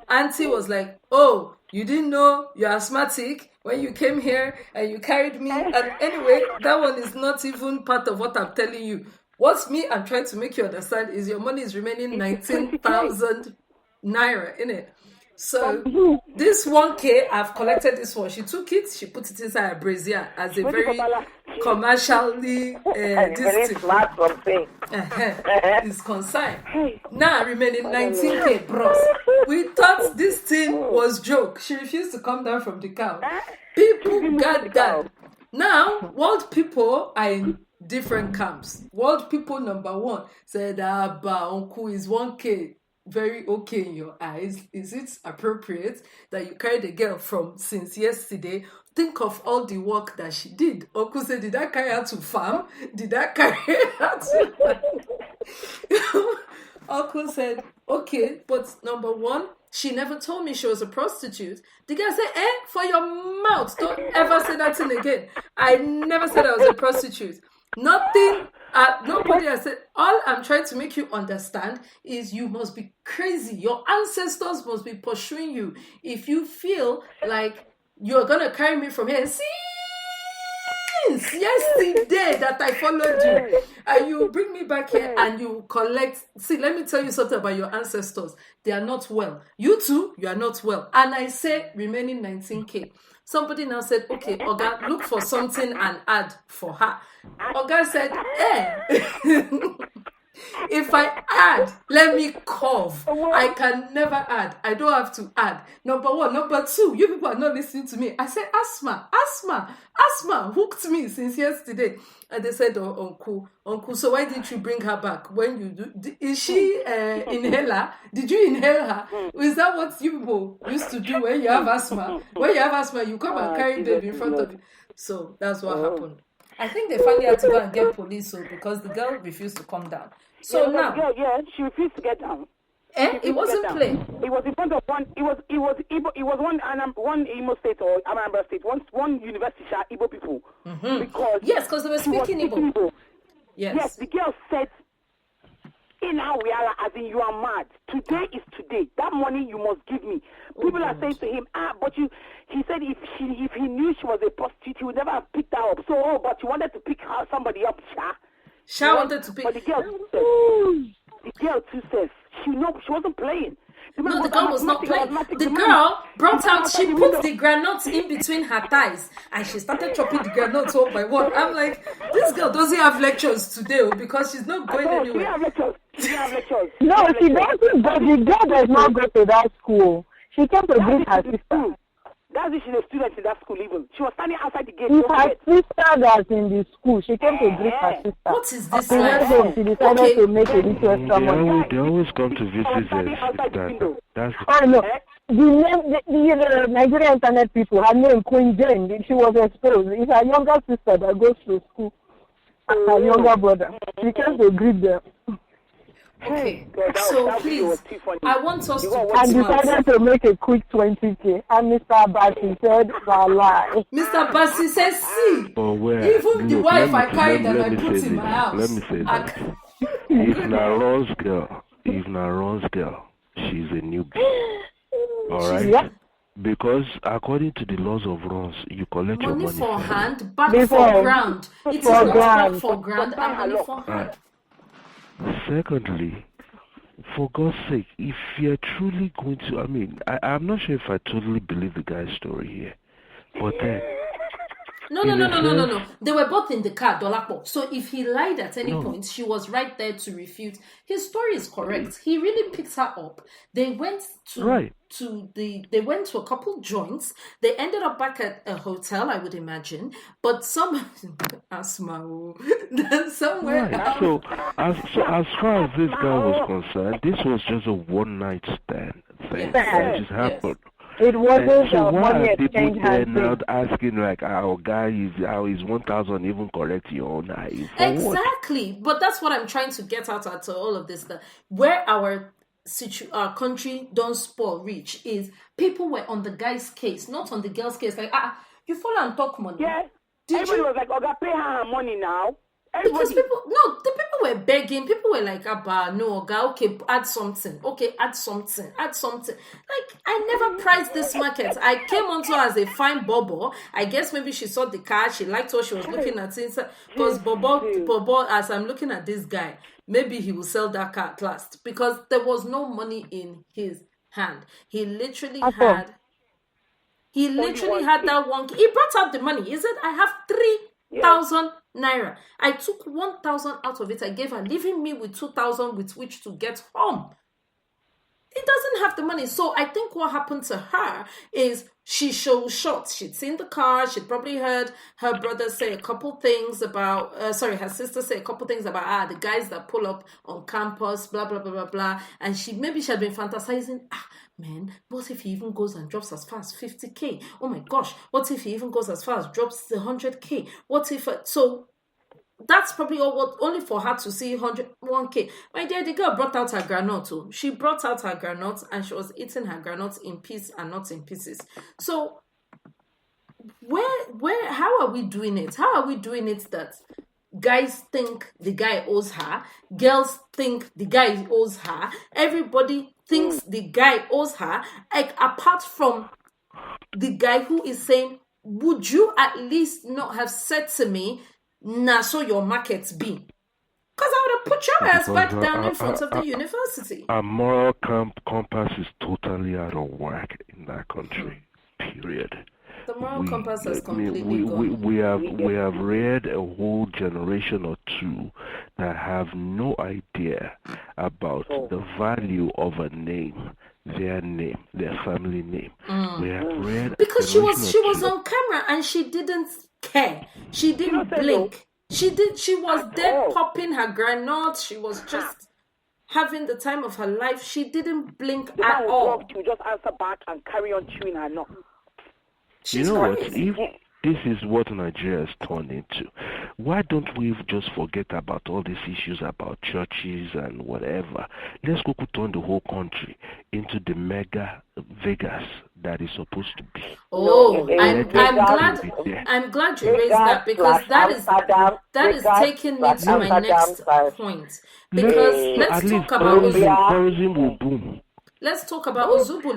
Auntie was like, oh, you didn't know you're asthmatic when you came here and you carried me. And anyway, that one is not even part of what I'm telling you. What's me I'm trying to make you understand is your money is remaining 19,000 naira in it. So this 1K, I've collected this one. She took it, she put it inside a brazier as a very commercially is concerned. Now remaining 19K, bros. We thought this thing was joke. She refused to come down from the car. People got that. Now, world people are in different camps. World people number one said, uncle is 1K. Very okay in your eyes. Is it appropriate that you carried a girl from since yesterday? Think of all the work that she did. Uncle said, did I carry her to farm? Did I carry her to... Uncle said, okay, but number one, she never told me she was a prostitute. The guy said, for your mouth, don't ever say that thing again. I never said I was a prostitute. Nothing Nobody has said. All I'm trying to make you understand is you must be crazy. Your ancestors must be pursuing you. If you feel like you're gonna carry me from here, since yesterday that I followed you, and you bring me back here and you collect. See, let me tell you something about your ancestors. They are not well. You too, you are not well. And I say remaining 19K. Somebody now said, okay, Oga, look for something and add for her. Oga said, if I add, let me cough. I can never add. I don't have to add. Number one. Number two, you people are not listening to me. I said, asthma hooked me since yesterday. And they said, uncle, so why didn't you bring her back? When you do, is she inhaler? Did you inhale her? Is that what you people used to do when you have asthma? When you have asthma, you come and carry baby in front of you. So that's what happened. I think they finally had to go and get police because the girl refused to come down. So now, she refused to get down. It wasn't play. It was in front of one. It was one Imo state or Anambra state. One university, Igbo people. Because they were speaking Igbo. Yes, the girl said, "In our reala, as in you are mad. Today is today. That money you must give me." People are saying to him, but you. He said if he knew she was a prostitute, he would never have picked her up. So, but you wanted to pick somebody up, Sha wanted to pick. But the girl too says she wasn't playing. No, the girl was not playing. The girl brought out, she put the granuts in between her thighs and she started chopping the granuts one by one. I'm like, this girl doesn't have lectures today because she's not going anywhere. She have lectures. No, she doesn't, but the girl does not go to that school. She came to greet her sister. That's if she's a student in that school even. She was standing outside the gate. It's her sister that's in the school. She came to greet her sister. What is this She went home. She decided to make a little extra money. They always come to visit us. That's I know. The Nigerian internet people, her name Queen Jane, she was exposed. It's her younger sister that goes to school. And her younger brother. She came to greet them. Okay, so please, I want us to I decided to make a quick 20K, and Mr. Bassi said, "Lie." Mr. Bassi says, "See, even the wife I carried and I put in my house." Let me say that. If na Ron's girl, she's a newbie. All right. Yeah. Because according to the laws of runs, you collect your money for hand, back for ground. It is not back for ground and money for hand. Secondly, for God's sake, if you're truly going to, I'm not sure if I totally believe the guy's story here, but then... No. They were both in the car, Dolapo. So if he lied at any point, she was right there to refute. His story is correct. He really picked her up. They went they went to a couple joints. They ended up back at a hotel, I would imagine. But somewhere else. So as far as this guy was concerned, this was just a one-night stand thing. That just happened. It wasn't so money exchange. They're now asking like our guy is 1,000 even correct your own eye. Exactly, but that's what I'm trying to get out of all of this. That where our country don't spoil reach is people were on the guy's case, not on the girl's case. Like you follow and talk money. Yeah, everybody was like, "Oga, pay her money now." Because the people were begging. People were like, no, okay, add something. Okay, add something. Like, I never priced this market. I came onto her as a fine Bobo. I guess maybe she saw the car. She liked what she was looking at. Because Bobo, as I'm looking at this guy, maybe he will sell that car at last. Because there was no money in his hand. He literally had that one. He brought out the money. He said, I have 3,000 naira. I took 1,000 out of it. I gave her, leaving me with 2,000 with which to get home. He doesn't have the money. So I think what happened to her is she shows shots. She'd seen the car. She'd probably heard her brother say a couple things about, her sister say a couple things about, the guys that pull up on campus, blah, blah, blah, blah, blah. And she had been fantasizing, man, what if he even goes and drops as far as 50K? Oh my gosh, what if he even goes as far as drops the 100K? What if, so that's probably only for her to see 101K. My dear, the girl brought out her granite too. She brought out her granite and she was eating her granite in peace and not in pieces. So, how are we doing it? How are we doing it that guys think the guy owes her, girls think the guy owes her, everybody thinks the guy owes her, like apart from the guy who is saying, would you at least not have said to me, nah, so your markets be? Because I would have put your ass back down in front of the university. Our moral compass is totally out of whack in that country, period. The moral compass has completely gone. We have reared a whole generation or two that have no idea about the value of a name, their family name. We have read because she was on camera and she didn't care. She didn't blink. She was there popping her granules. She was just having the time of her life. She didn't blink at all. She would just answer back and carry on chewing her nut. You know what? If this is what Nigeria has turned into, why don't we just forget about all these issues about churches and whatever? Let's go turn the whole country into the mega Vegas that is supposed to be. Oh, I'm glad you raised that, because that is taking me to my next point. Because let's talk about tourism will boom. Let's talk about Uzubulu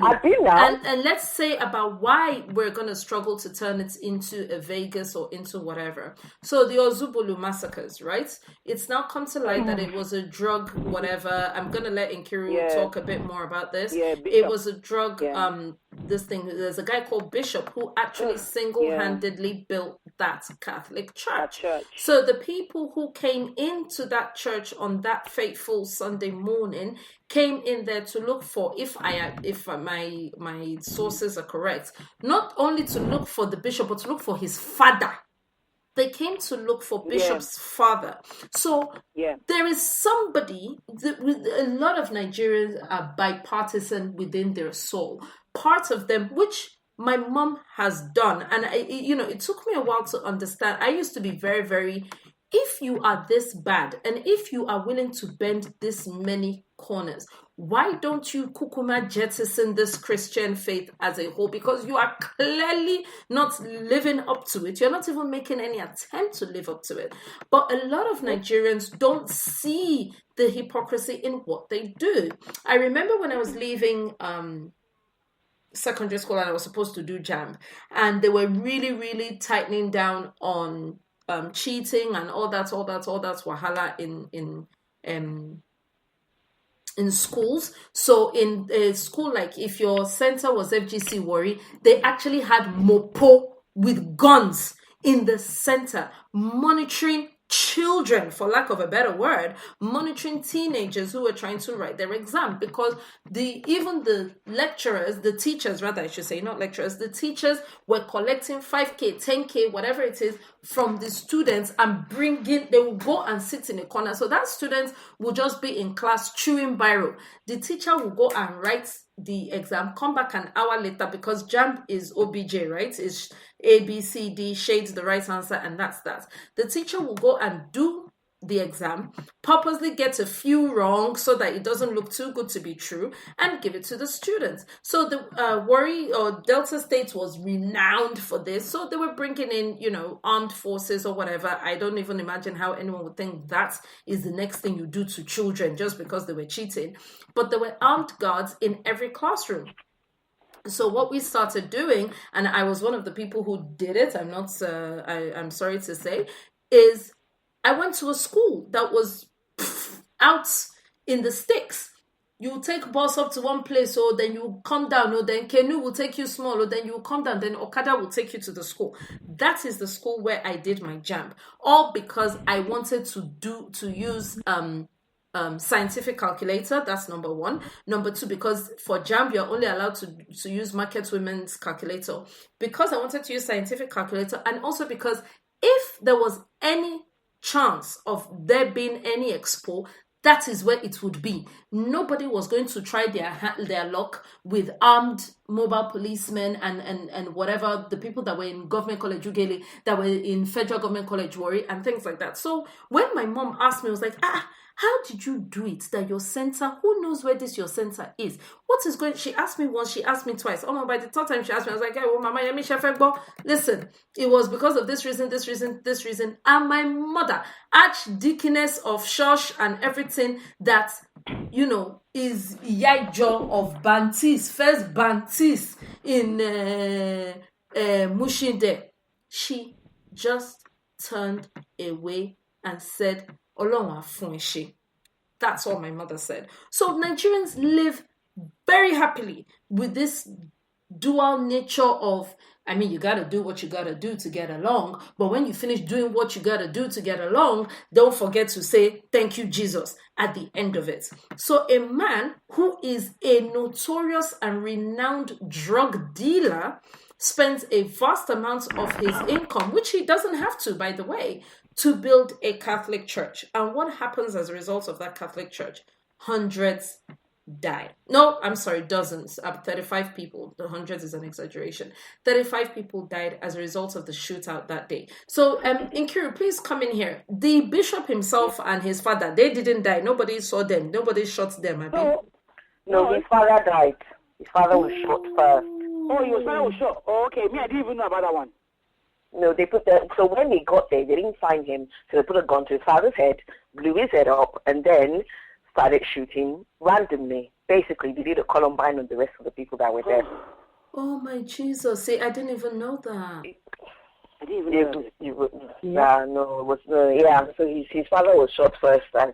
and let's say about why we're going to struggle to turn it into a Vegas or into whatever. So the Uzubulu massacres, right? It's now come to light that it was a drug, whatever. I'm going to let Nkiru talk a bit more about this. It was a drug, this thing. There's a guy called Bishop who actually single-handedly built that Catholic church. So the people who came into that church on that fateful Sunday morning came in there to look for, if my sources are correct, not only to look for the bishop, but to look for his father. They came to look for Bishop's father. So there is somebody, a lot of Nigerians are bipartisan within their soul. Part of them, which my mom has done, and it took me a while to understand. I used to be very, very, if you are this bad, and if you are willing to bend this many corners, why don't you kukuma jettison this Christian faith as a whole? Because you are clearly not living up to it. You're not even making any attempt to live up to it. But a lot of Nigerians don't see the hypocrisy in what they do. I remember when I was leaving secondary school and I was supposed to do JAMB, and they were really, really tightening down on cheating and all that wahala in schools. So in a school, like if your center was FGC Warri, they actually had mopo with guns in the center monitoring children, for lack of a better word, monitoring teenagers who were trying to write their exam, because even the lecturers, the teachers rather, I should say, not lecturers, the teachers were collecting 5K, 10K, whatever it is, from the students and they will go and sit in a corner. So that student will just be in class chewing biro. The teacher will go and write the exam, come back an hour later, because JAMB is OBJ, right? It's A, B, C, D, shades the right answer, and that's that. The teacher will go and do the exam, purposely get a few wrong so that it doesn't look too good to be true, and give it to the students. So the Warri or Delta State was renowned for this. So they were bringing in, armed forces or whatever. I don't even imagine how anyone would think that is the next thing you do to children just because they were cheating. But there were armed guards in every classroom. So what we started doing, and I was one of the people who did it, I'm sorry to say, is I went to a school that was out in the sticks. You take bus up to one place, or then you come down, or then Canoe will take you small, or then you come down, then Okada will take you to the school. That is the school where I did my JAMB. All because I wanted to use scientific calculator. That's number one. Number two, because for JAMB you're only allowed to use market women's calculator. Because I wanted to use scientific calculator, and also because if there was any chance of there being any expo, that is where it would be. Nobody was going to try their luck with armed mobile policemen and whatever, the people that were in government college Ugele, that were in federal government college Warri, and things like that. So when my mom asked me, I was like, How did you do it that your center, who knows where your center is? What is going, she asked me once, she asked me twice. Oh, no, by the third time she asked me, I was like, hey, well, Mama, listen, it was because of this reason, and my mother, Archdeaconess of Shush and everything that, is Yaijo of Bantis, first Bantis in Mushinde. She just turned away and said, that's all my mother said. So Nigerians live very happily with this dual nature of, you got to do what you got to do to get along. But when you finish doing what you got to do to get along, don't forget to say, thank you, Jesus, at the end of it. So a man who is a notorious and renowned drug dealer spends a vast amount of his income, which he doesn't have to, by the way, to build a Catholic church. And what happens as a result of that Catholic church? Hundreds died. No, I'm sorry, dozens. 35 people. The hundreds is an exaggeration. 35 people died as a result of the shootout that day. So, Nkiru, please come in here. The bishop himself and his father, they didn't die. Nobody saw them. Nobody shot them. No, his father died. His father was shot first. Oh, your father was shot. Oh, okay. Me, I didn't even know about that one. No, so when they got there, they didn't find him, so they put a gun to his father's head, blew his head up, and then started shooting randomly. Basically, they did a Columbine on the rest of the people that were there. Oh my Jesus! See, I didn't even know that. I didn't even know. So his father was shot first, and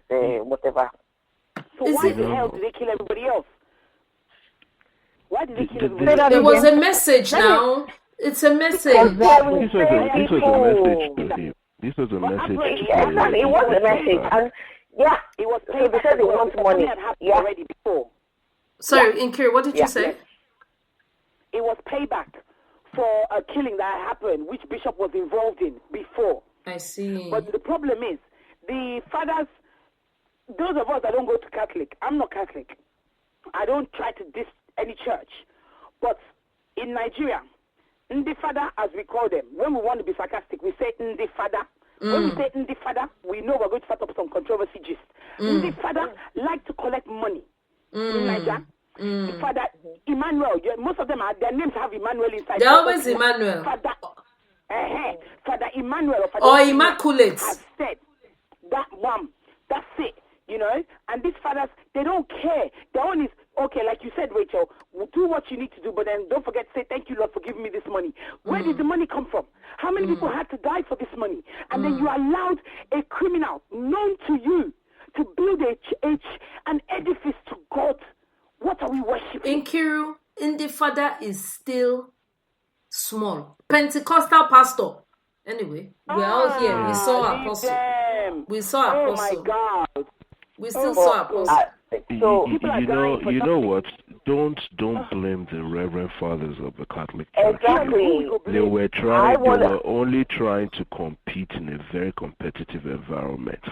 whatever. So why the hell did they kill everybody else? Why did they kill everybody else? It was a message now. It's a message. This was a message to him. This was a message to him. It was a message. And it was so they said they want money. Already before. Sorry, Nkiru, what did you say? It was payback for a killing that happened, which Bishop was involved in before. I see. But the problem is, the fathers, those of us that don't go to Catholic, I'm not Catholic. I don't try to diss any church. But in Nigeria, Ndi Father, as we call them, when we want to be sarcastic, we say Ndi Father. When we say Ndi Father, we know we're going to start up some controversy gist. Ndi Father like to collect money in Nigeria. The Father, Emmanuel, most of them, their names have Emmanuel inside. They're always Emmanuel. Father Emmanuel or Immaculate has said, that one, that's it. And these fathers, they don't care. Their own is, okay, like you said, Rachel, do what you need to do, but then don't forget to say, thank you, Lord, for giving me this money. Where did the money come from? How many people had to die for this money? And then you allowed a criminal known to you to build an edifice to God. What are we worshiping? Nkiru, Ndi Father is still small. Pentecostal pastor. Anyway, we're all here. We saw Apostle. We saw Apostle. Oh, my God. We still saw Apostle. So you know what? Don't blame the Reverend Fathers of the Catholic Church. Exactly. They were only trying to compete in a very competitive environment.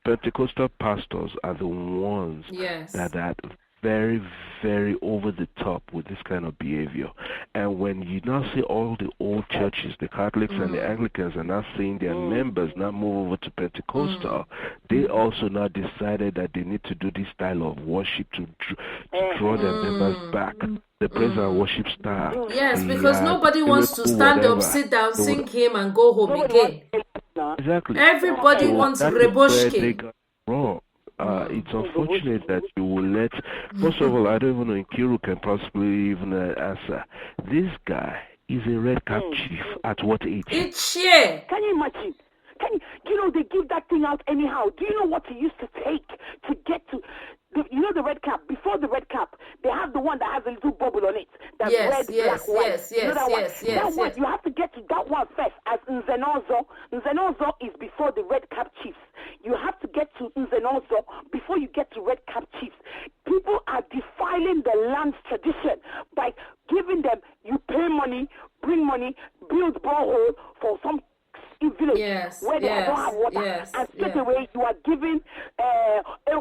Pentecostal pastors are the ones that are very, very over the top with this kind of behavior. And when you now see all the old churches, the Catholics and the Anglicans are now seeing their members now move over to Pentecostal, they also now decided that they need to do this style of worship to draw their members back. The praise and worship style. Yes, because nobody wants to stand up, sit down, sing hymn, and go home again. Exactly. Everybody wants Reboshke. It's unfortunate that you will let. First of all, I don't even know if Nkiru can possibly even answer. This guy is a red cap chief at what age? Each year. Can you imagine? They give that thing out anyhow. Do you know what it used to take to get to? The red cap. Before the red cap, they have the one that has a little bubble on it. That's red, black, white. Yes. That one, you have to get to that one first. As Nzenozo. Nzenozo is before the red cap chiefs. You have to get to Nzenozo before you get to red cap chiefs. People are defiling the land's tradition by giving them, you pay money, bring money, build borehole for some village where they don't have water, and straight away you are giving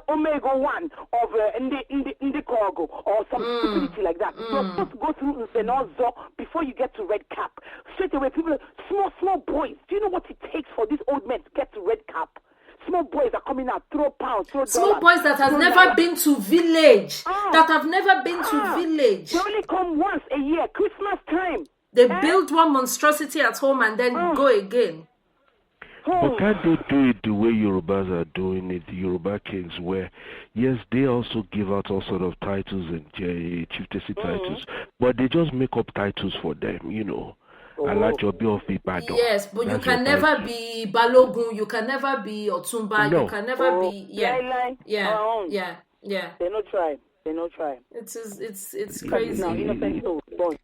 Omega 1 of Ndikogo or some stupidity like that. You're supposed to go through Nzenozo before you get to red cap. Straight away, people, small boys. Do you know what it takes for these old men to get to red cap? Small boys are coming out, throw throw Small boys that have never been to village. Village. They only come once a year, Christmas time. They build one monstrosity at home and then go again. But can't they do it the way Yorubas are doing it, the Yoruba kings, where, yes, they also give out all sort of titles and chieftaincy titles, but they just make up titles for them, you know. Yes, but you can never be Balogun, you can never be Otumba, you can never be... Yeah. They no try. It's crazy. No, innocent soul, born.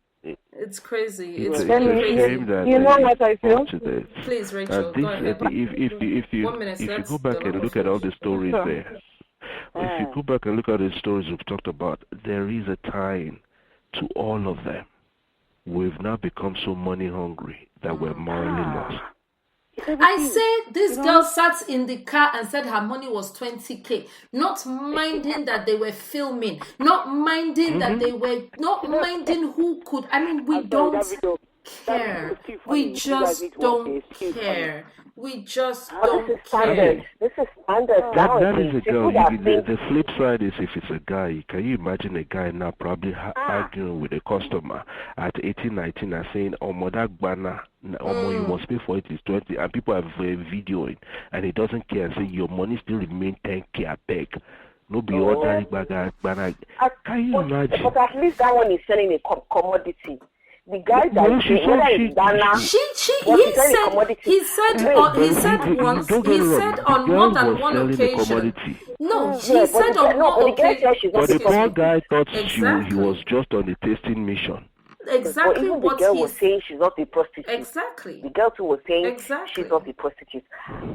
It's crazy. It's crazy. You know what I feel? Please, Rachel, go ahead. If you go back and look at all the stories there, if you go back and look at the stories we've talked about, there is a tie to all of them. We've now become so money hungry that we're morally lost. I say this girl sat in the car and said her money was 20K, not minding that they were filming, not minding that they were, not minding who could. I mean, we don't care. We just don't care. We just don't care. This is standard. That is a girl. The flip side is if it's a guy, can you imagine a guy now probably arguing with a customer at 18, 19 and saying, oh, that banner, you must pay for it, it's 20, and people are videoing, and he doesn't care and say, your money still remains 10K a beg. No be ordinary banner. Can you imagine? But at least that one is selling a commodity. The guy that he said on more than one occasion. No, he said on one occasion. But the poor guy thought he was just on a tasting mission. Exactly what the girl was saying, she's not a prostitute. Exactly. The girl too was saying she's not a prostitute.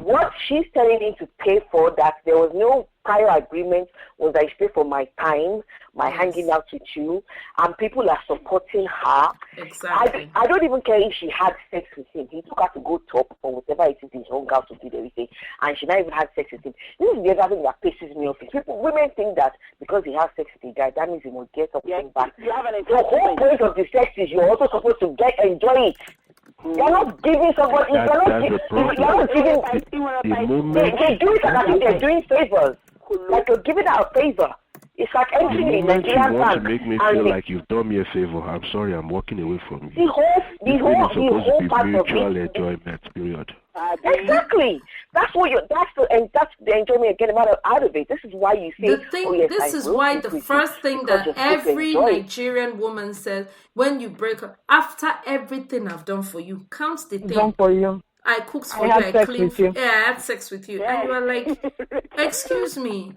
What she's telling him to pay for, that there was no prior agreement, was that I pay for my time, my hanging out with you, and people are supporting her. Exactly. I don't even care if she had sex with him. He took her to go top or whatever it is he hung out to do everything, and she not even had sex with him. This is the other thing that pisses me off. Women think that because he has sex with a guy, that means he must get something back. The whole point of the sex is you're also supposed to enjoy it. You're not giving somebody. You're not giving. They do it like they're doing favors. Like you're giving her a favor. It's like entering in Nigerian bank. You want to make me feel like you've done me a favor. I'm sorry, I'm walking away from you. The whole part of mutual enjoyment. Period. Exactly. That's the enjoyment again out of it. This is why you say. This is why the first thing that every Nigerian woman says when you break up, after everything I've done for you, counts the thing. Done for you. I cooked for you, I cleaned for you. Yeah, I had sex with you. And you are like, excuse me.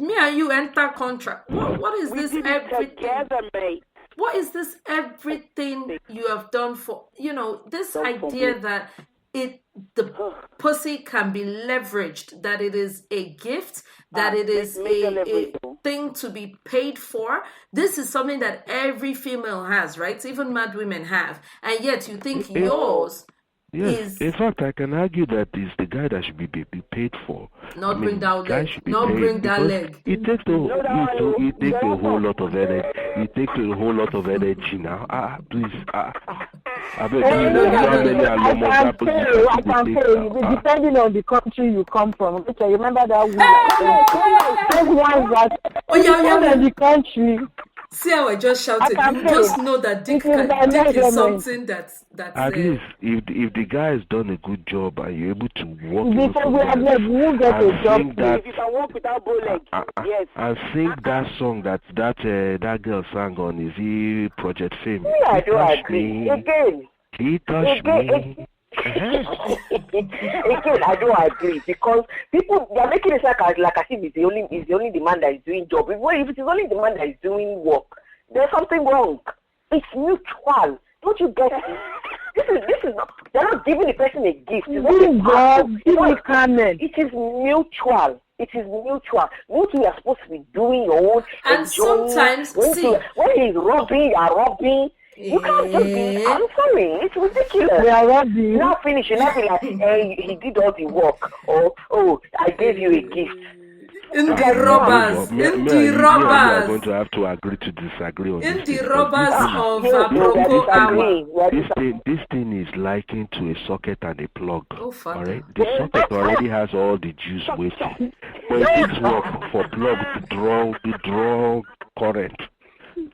Me and you enter contract. What is this everything? Together, mate. What is this everything you have done for, this idea that the pussy can be leveraged, that it is a gift, that it is a thing to be paid for. This is something that every female has, right? Even mad women have. And yet you think yours is... In fact, I can argue that it's the guy that should be paid for. Bring that leg. Not bring that leg. It takes a whole lot of energy. It takes a whole lot of energy now. Please. I can tell you, depending on the country you come from. Okay, remember that one in the country. See how I just shouted. You just know that dick is something that's at least if the guy has done a good job and you're able to walk if you can walk without bow leg, yes. I think that song that girl sang on, is he Project Fame? Yeah, I do agree. Again. He touched me. Again, I do agree, because people, they are making it like as if it's the only the man that is doing job. If it is only the man that is doing work, there's something wrong. It's mutual. Don't you get it? This is not. They're not giving the person a gift. It is mutual. It is mutual. You two are supposed to be doing your own. And sometimes, when he's robbing, you are robbing. You can't just be, I'm sorry, it's ridiculous. We are robbing. You're not finished, you're not be like, hey, he did all the work, or, I gave you a gift. Indie robbers. Indie robbers. We are going to have to agree to disagree on this. Indie robbers of Aproko Hour. This thing is likened to a socket and a plug. Oh, fuck. All right? The socket already has all the juice waiting. But it takes work for plug to draw current.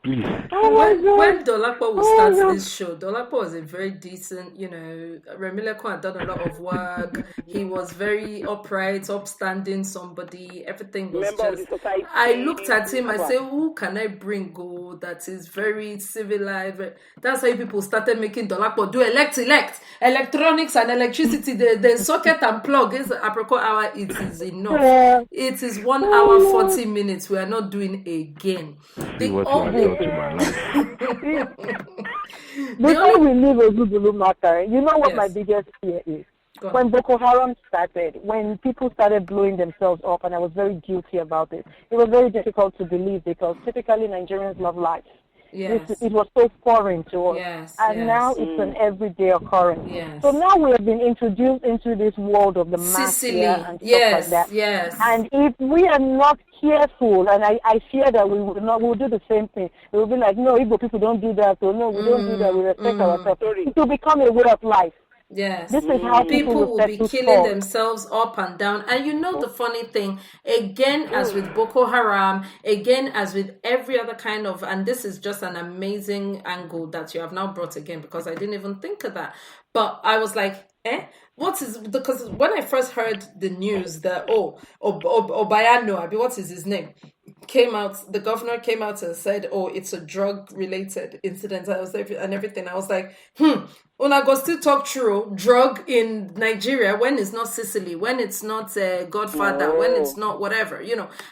Please. When Dolapo will start this show, Dolapo was a very decent, Remileko had done a lot of work. He was very upright, upstanding somebody. Everything was just... I looked at him, I said, who can I bring that is very civilized? That's how people started making Dolapo do electronics and electricity. The socket and plug is Aproko Hour. It is enough. It is 1 hour 40 minutes. We are not doing again. Before we leave a whooooole matter, you know what my biggest fear is? When Boko Haram started, when people started blowing themselves up, and I was very guilty about it, it was very difficult to believe because typically Nigerians love life. Yes. It was so foreign to us. Yes, and now it's an everyday occurrence. Yes. So now we have been introduced into this world of the mafia and stuff like that. Yes. And if we are not careful, and I fear that we'll do the same thing. It will be like, no, Igbo people don't do that, so no, we don't do that, we respect ourselves. It will become a way of life. Yes. This is how people will be killing themselves up and down. And the funny thing, again, as with Boko Haram, again, as with every other kind of, and this is just an amazing angle that you have now brought again, because I didn't even think of that. But I was like, because when I first heard the news that, Obayano, what is his name? The governor came out and said, it's a drug-related incident. And everything. I was like, Una go still talk true drug in Nigeria when it's not Sicily, when it's not Godfather, when it's not whatever.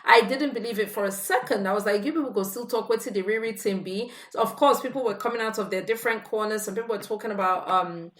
I didn't believe it for a second. I was like, you people go still talk what the real thing be. So of course, people were coming out of their different corners. Some people were talking about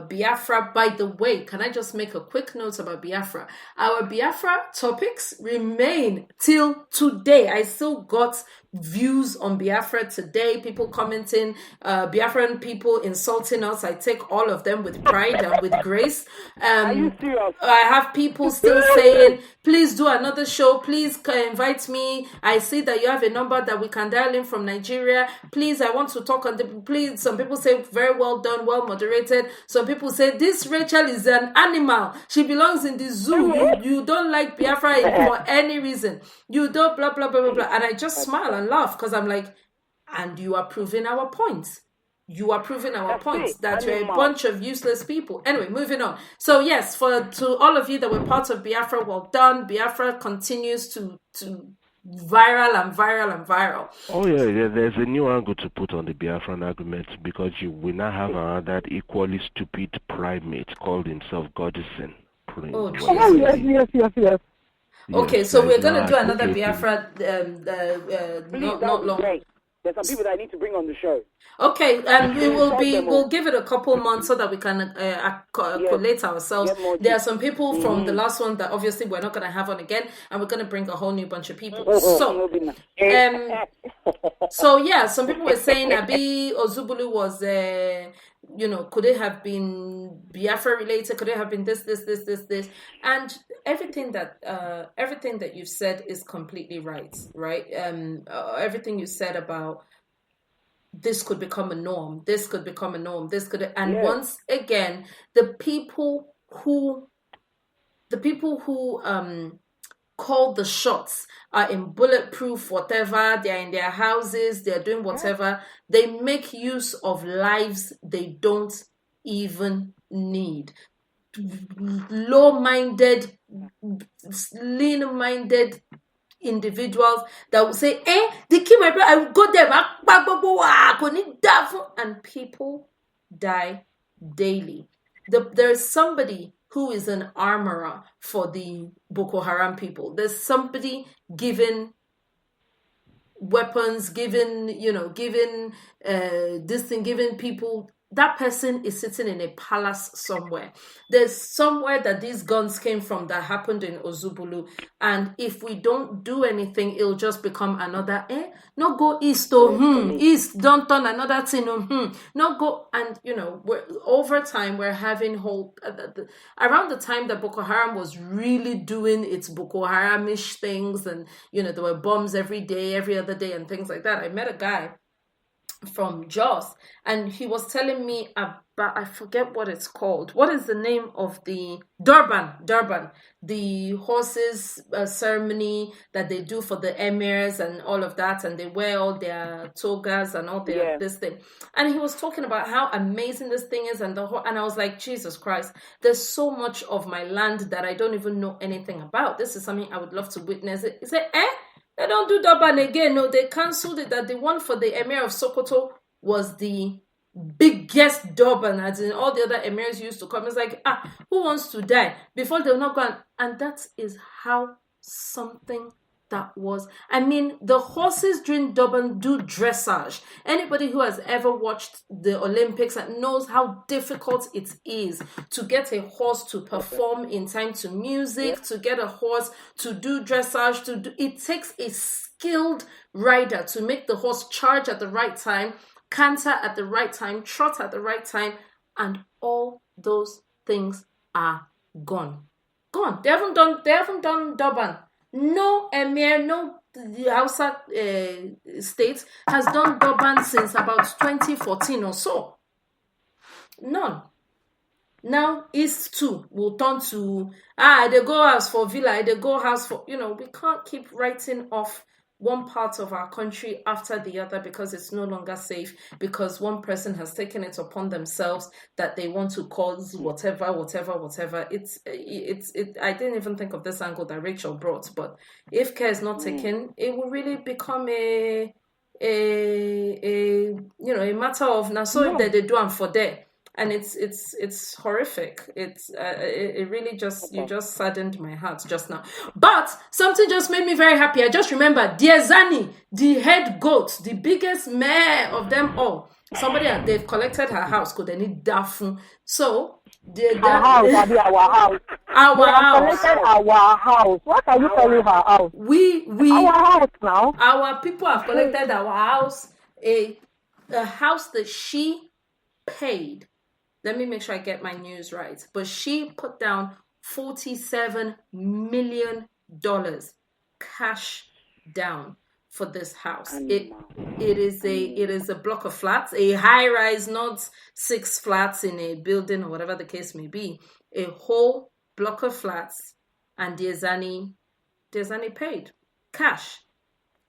Biafra. By the way, can I just make a quick note about Biafra? Our Biafra topics remain till today. I still got views on Biafra today, people commenting, Biafran people insulting us. I take all of them with pride and with grace. Are you serious? I have people still saying, please do another show, please invite me. I see that you have a number that we can dial in from Nigeria. Please, I want to talk on please. Some people say very well done, well moderated. Some people say this Rachel is an animal, she belongs in the zoo. You don't like Biafra for any reason, you don't blah blah blah blah blah. And I just smile and laugh because I'm like, and you are proving our points. You are proving our points that you're a bunch of useless people. Anyway, moving on. So yes, to all of you that were part of Biafra, well done. Biafra continues to viral and viral and viral. Oh yeah, there's a new angle to put on the Biafran argument because we now have another equally stupid primate called himself Goddison. Oh, yes. Okay, so we're going to do another Biafra not long. There's some people that I need to bring on the show. Okay, and we'll give it a couple months so that we can collate ourselves. There are some people from the last one that obviously we're not going to have on again, and we're going to bring a whole new bunch of people. So yeah, some people were saying Abi Ozubulu was could it have been Biafra related? Could it have been this? And everything that you've said is completely right? Everything you said about this could become a norm. This could become a norm. Once again, the people who call the shots are in bulletproof whatever, they're in their houses, they're doing whatever, they make use of lives they don't even need. Low-minded, lean-minded individuals that will say, they kill my brother, I will go there, and people die daily. There's somebody who is an armorer for the Boko Haram people. There's somebody given weapons, giving people that person is sitting in a palace somewhere. There's somewhere that these guns came from that happened in Ozubulu. And if we don't do anything, it'll just become another, no go east, east, don't turn another thing, no go. And, over time, we're having around the time that Boko Haram was really doing its Boko Haramish things, and, there were bombs every day, every other day, and things like that. I met a guy from Jos, and he was telling me about, I forget what it's called. What is the name of the Durban, the horses ceremony that they do for the emirs and all of that, and they wear all their togas and all their this thing. And he was talking about how amazing this thing is, and I was like, Jesus Christ, there's so much of my land that I don't even know anything about. This is something I would love to witness. He said, they don't do Durban again. No, they cancelled it. That the one for the Emir of Sokoto was the biggest Durban, as in all the other emirs used to come. It's like, who wants to die? Before they'll not go. And that is how something that was. I mean, the horses during Durban do dressage. Anybody who has ever watched the Olympics knows how difficult it is to get a horse to perform in time to music, to get a horse to do dressage. It takes a skilled rider to make the horse charge at the right time, canter at the right time, trot at the right time, and all those things are gone. They haven't done Durban. No emir, no Hausa state has done Durban since about 2014 or so. None. Now East 2 will turn to they go house for villa, they go house for, we can't keep writing off one part of our country after the other because it's no longer safe, because one person has taken it upon themselves that they want to cause whatever. It's I didn't even think of this angle that Rachel brought, but if care is not taken, it will really become a matter of that they do and for there. And it's horrific. It really you just saddened my heart just now. But something just made me very happy. I just remember Diezani, the head goat, the biggest mare of them all. They've collected her house because they need dafun. So our house. Our house. What are you calling her house? We our house now. Our people have collected our house, a house that she paid. Let me make sure I get my news right. But she put down $47 million cash down for this house. It is a block of flats, a high rise, not 6 flats in a building or whatever the case may be. A whole block of flats, and Diezani paid cash.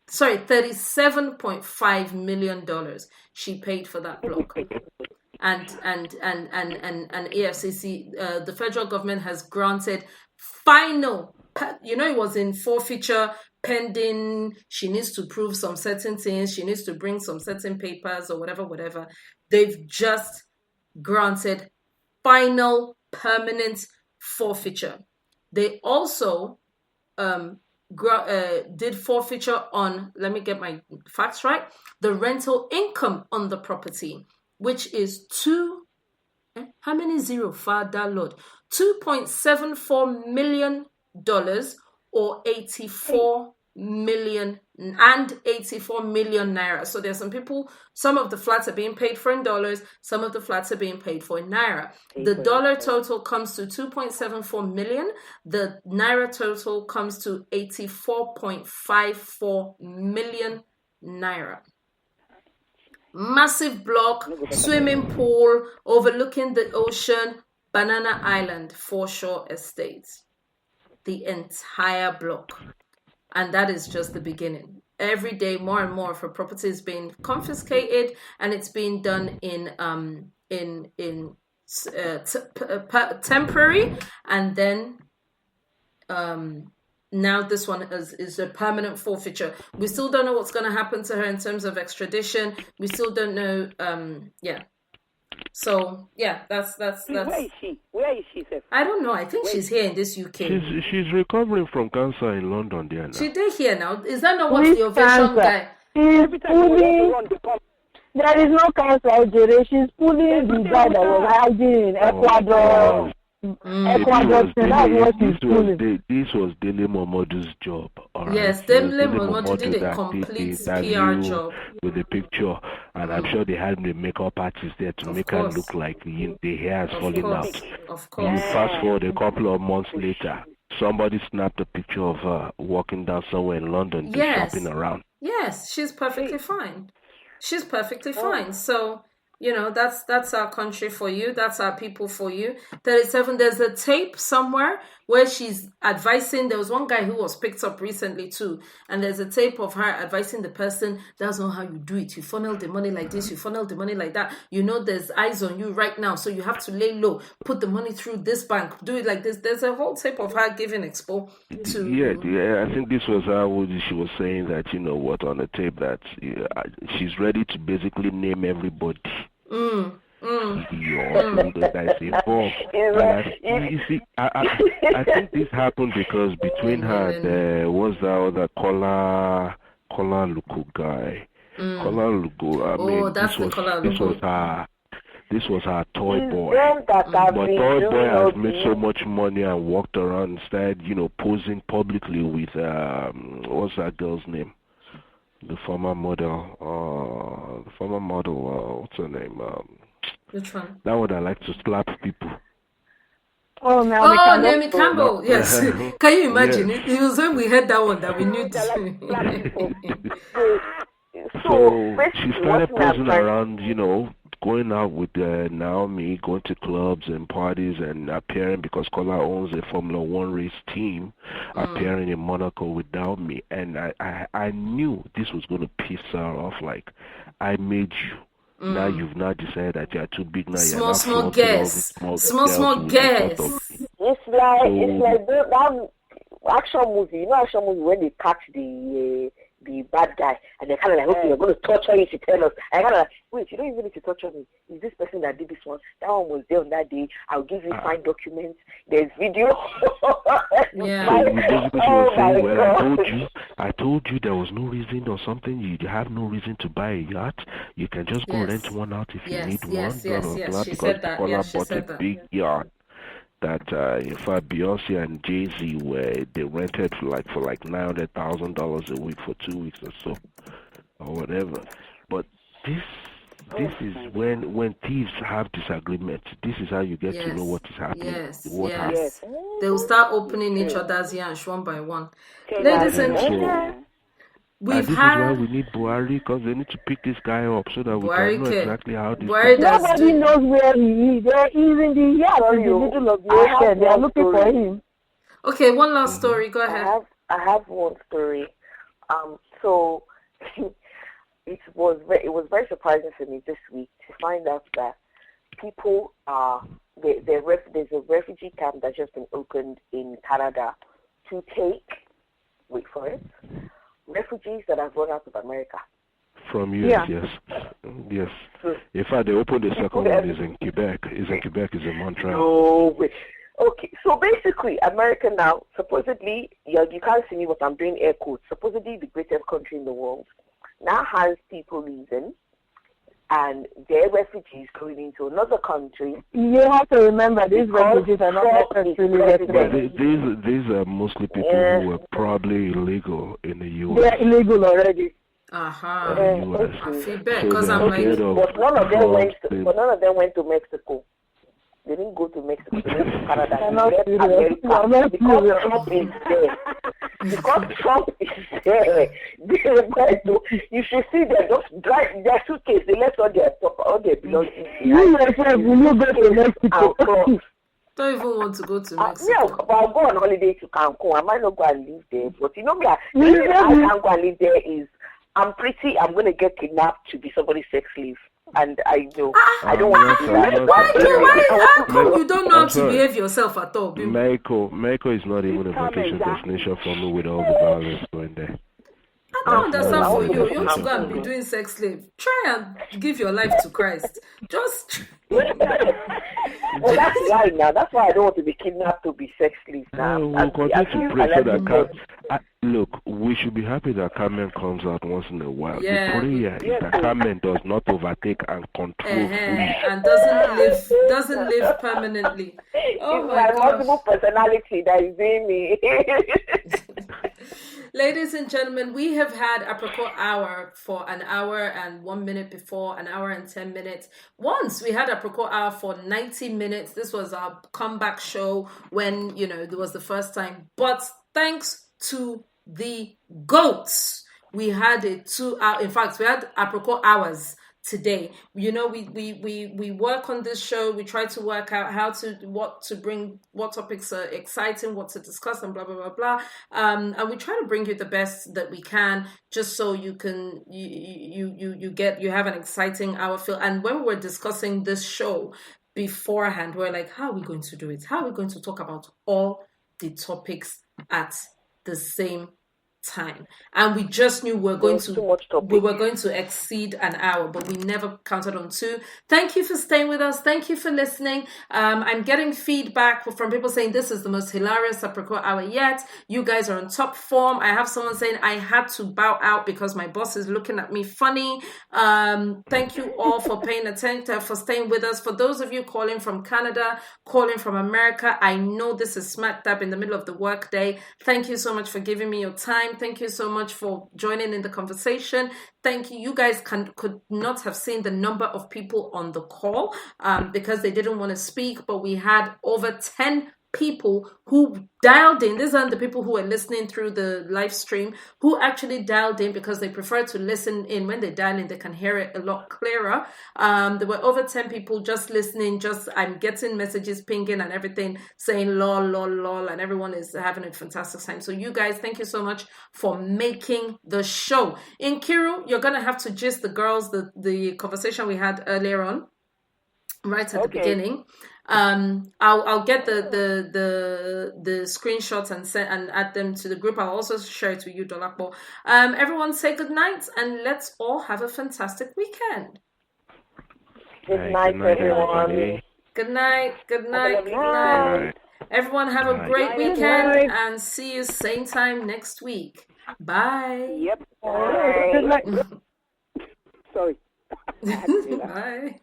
Sorry, $37.5 million she paid for that block. And EFCC, the federal government has granted final, it was in forfeiture pending. She needs to prove some certain things. She needs to bring some certain papers or whatever. They've just granted final permanent forfeiture. They also did forfeiture on, let me get my facts right, the rental income on the property, which is how many zero, Father Lord? $2.74 million or 84 million and 84 million naira. So there's some of the flats are being paid for in dollars, some of the flats are being paid for in naira. The dollar total comes to 2.74 million. The naira total comes to 84.54 million naira. Massive block, swimming pool, overlooking the ocean, Banana Island, foreshore estate. The entire block. And that is just the beginning. Every day, more and more of her property is being confiscated, and it's being done in temporary, and then now this one is a permanent forfeiture. We still don't know what's going to happen to her in terms of extradition. We still don't know. So yeah, that's. Where is she? Where is she, sir? I don't know. I think she's here in this UK. She's recovering from cancer in London, there now. She did here now. Is that not what the ovation guy? There is no cancer, Jere. She's pulling the guy that was hiding in Ecuador. This was Dele Momodu's job. Right? Yes, Dele Momodu did a complete PR job with the picture, and I'm sure they had the makeup artist there to make her look like the hair is falling out. Of course. You fast forward a couple of months later, somebody snapped a picture of her walking down somewhere in London, shopping around. Yes, she's perfectly fine. She's perfectly fine. So, that's our country for you. That's our people for you. 37, there's a tape somewhere where she's advising. There was one guy who was picked up recently too. And there's a tape of her advising the person, that's not how you do it. You funnel the money like this. You funnel the money like that. There's eyes on you right now. So you have to lay low. Put the money through this bank. Do it like this. There's a whole tape of her giving expo to... Yeah. I think this was how she was saying that, on the tape that she's ready to basically name everybody. You see, I think this happened because between her, there was the other Kola Luku guy. Kola Luku. This was her toy boy. But toy boy has made so much money and walked around instead, posing publicly with what's that girl's name? The former model, what's her name? Which one? That one I like to slap people. Naomi Campbell. Yes. Can you imagine? It was when we heard that one that we knew this. So she started posing around, going out with Naomi, going to clubs and parties and appearing, because Kola owns a Formula One race team, appearing in Monaco with Naomi. And I knew this was going to piss her off. Like, I made you. Now you've not decided that you're too big. Now small guess. Small guess. It's like that action movie. Action movie when they catch the bad guy and they're kind of like, okay, you're going to torture you to tell us. I kind of like, wait, you don't even need to torture me. Is this person that did this one? That one was there on that day. I'll give you fine documents. There's video. Yeah. I told you there was no reason or something. You have no reason to buy a yacht. You can just go rent one out if you need one. Yes. She said that. Because bought a big yacht. That in fact Beyonce and Jay-Z they rented for like $900,000 a week for 2 weeks or so, or whatever. But this is when thieves have disagreements. This is how you get to know what is happening. Yes. They will start opening each other's yansh one by one. Ladies and gentlemen, this is why we need Buhari, because they need to pick this guy up so that we can know exactly how this Nobody knows where he is. He's in the yard or in the middle of the ocean. They are looking for him. Okay, one last story. Go ahead. I have one story. So it was very surprising for me this week to find out that people there's a refugee camp that's just been opened in Canada to take, wait for it, refugees that have run out of America. From US, yes. In fact, they opened the second one is in Quebec. Is in Montreal. No way. Okay, so basically, America now, supposedly, you can't see me, but I'm doing air quotes, supposedly the greatest country in the world, now has people leaving, and they're refugees going into another country. You have to remember, these refugees are not necessarily refugees. These are mostly people who are probably illegal in the U.S. They're illegal already. I feel bad because I'm like... But none of them went to Mexico. They didn't go to Mexico. They went to Canada. Because Trump is there. Because Trump is there. You should see them just drive their suitcase. They left all their belongings. You yourself will not go to Mexico. Don't even want to go to Mexico. Yeah, but I'll go on holiday to Cancun. I might not go and live there. But the reason I can't go and live there is I'm going to get kidnapped to be somebody's sex slave. And I know I don't want to do that. How come you don't know how to behave yourself at all? Mexico is not even a vacation destination for me with all the violence going there. I don't understand for you. You want to go and be doing sex slave. Try and give your life to Christ. Just well, that's why now. That's why I don't want to be kidnapped to be sex slave now. We'll continue to pray so that Look, we should be happy that Carmen comes out once in a while. Yeah. The prayer is that Carmen does not overtake and control and doesn't live permanently. Oh it's my gosh. multiple personality that is in me. Ladies and gentlemen, we have had Aproko Hour for an hour and 1 minute before, an hour and 10 minutes. Once we had Aproko Hour for 90 minutes. This was our comeback show when, it was the first time. But thanks to the GOATs, we had a 2 hour. In fact, we had Aproko Hours today. We work on this show. We try to work out what topics are exciting, what to discuss, and blah blah blah blah. And we try to bring you the best that we can, just so you can you have an exciting hour feel. And when we were discussing this show beforehand, we're like, how are we going to do it? How are we going to talk about all the topics at the same time? And we just knew we were going to exceed an hour, but we never counted on 2. Thank you for staying with us. Thank you for listening. I'm getting feedback from people saying this is the most hilarious Aproko Hour yet. You guys are on top form. I have someone saying I had to bow out because my boss is looking at me funny. Thank you all for paying attention, for staying with us. For those of you calling from Canada, calling from America, I know this is smack dab in the middle of the workday. Thank you so much for giving me your time. Thank you so much for joining in the conversation. Thank you. You guys could not have seen the number of people on the call because they didn't want to speak, but we had over 10 people who dialed in. These are the people who are listening through the live stream, who actually dialed in because they prefer to listen in. When they dial in, they can hear it a lot clearer. There were over 10 people just listening. I'm getting messages pinging and everything saying lol, lol, lol, and everyone is having a fantastic time. So you guys, thank you so much for making the show. In Kiru, you're gonna have to gist the girls the conversation we had earlier on, right at the beginning. I'll get the screenshots and add them to the group. I'll also share it with you, Dolakbo. Everyone say good night and let's all have a fantastic weekend. Good night, everyone. Good night. Good night. Good night. Everyone have a great weekend and see you same time next week. Bye. Yep. Bye. Good night. Sorry. Bye.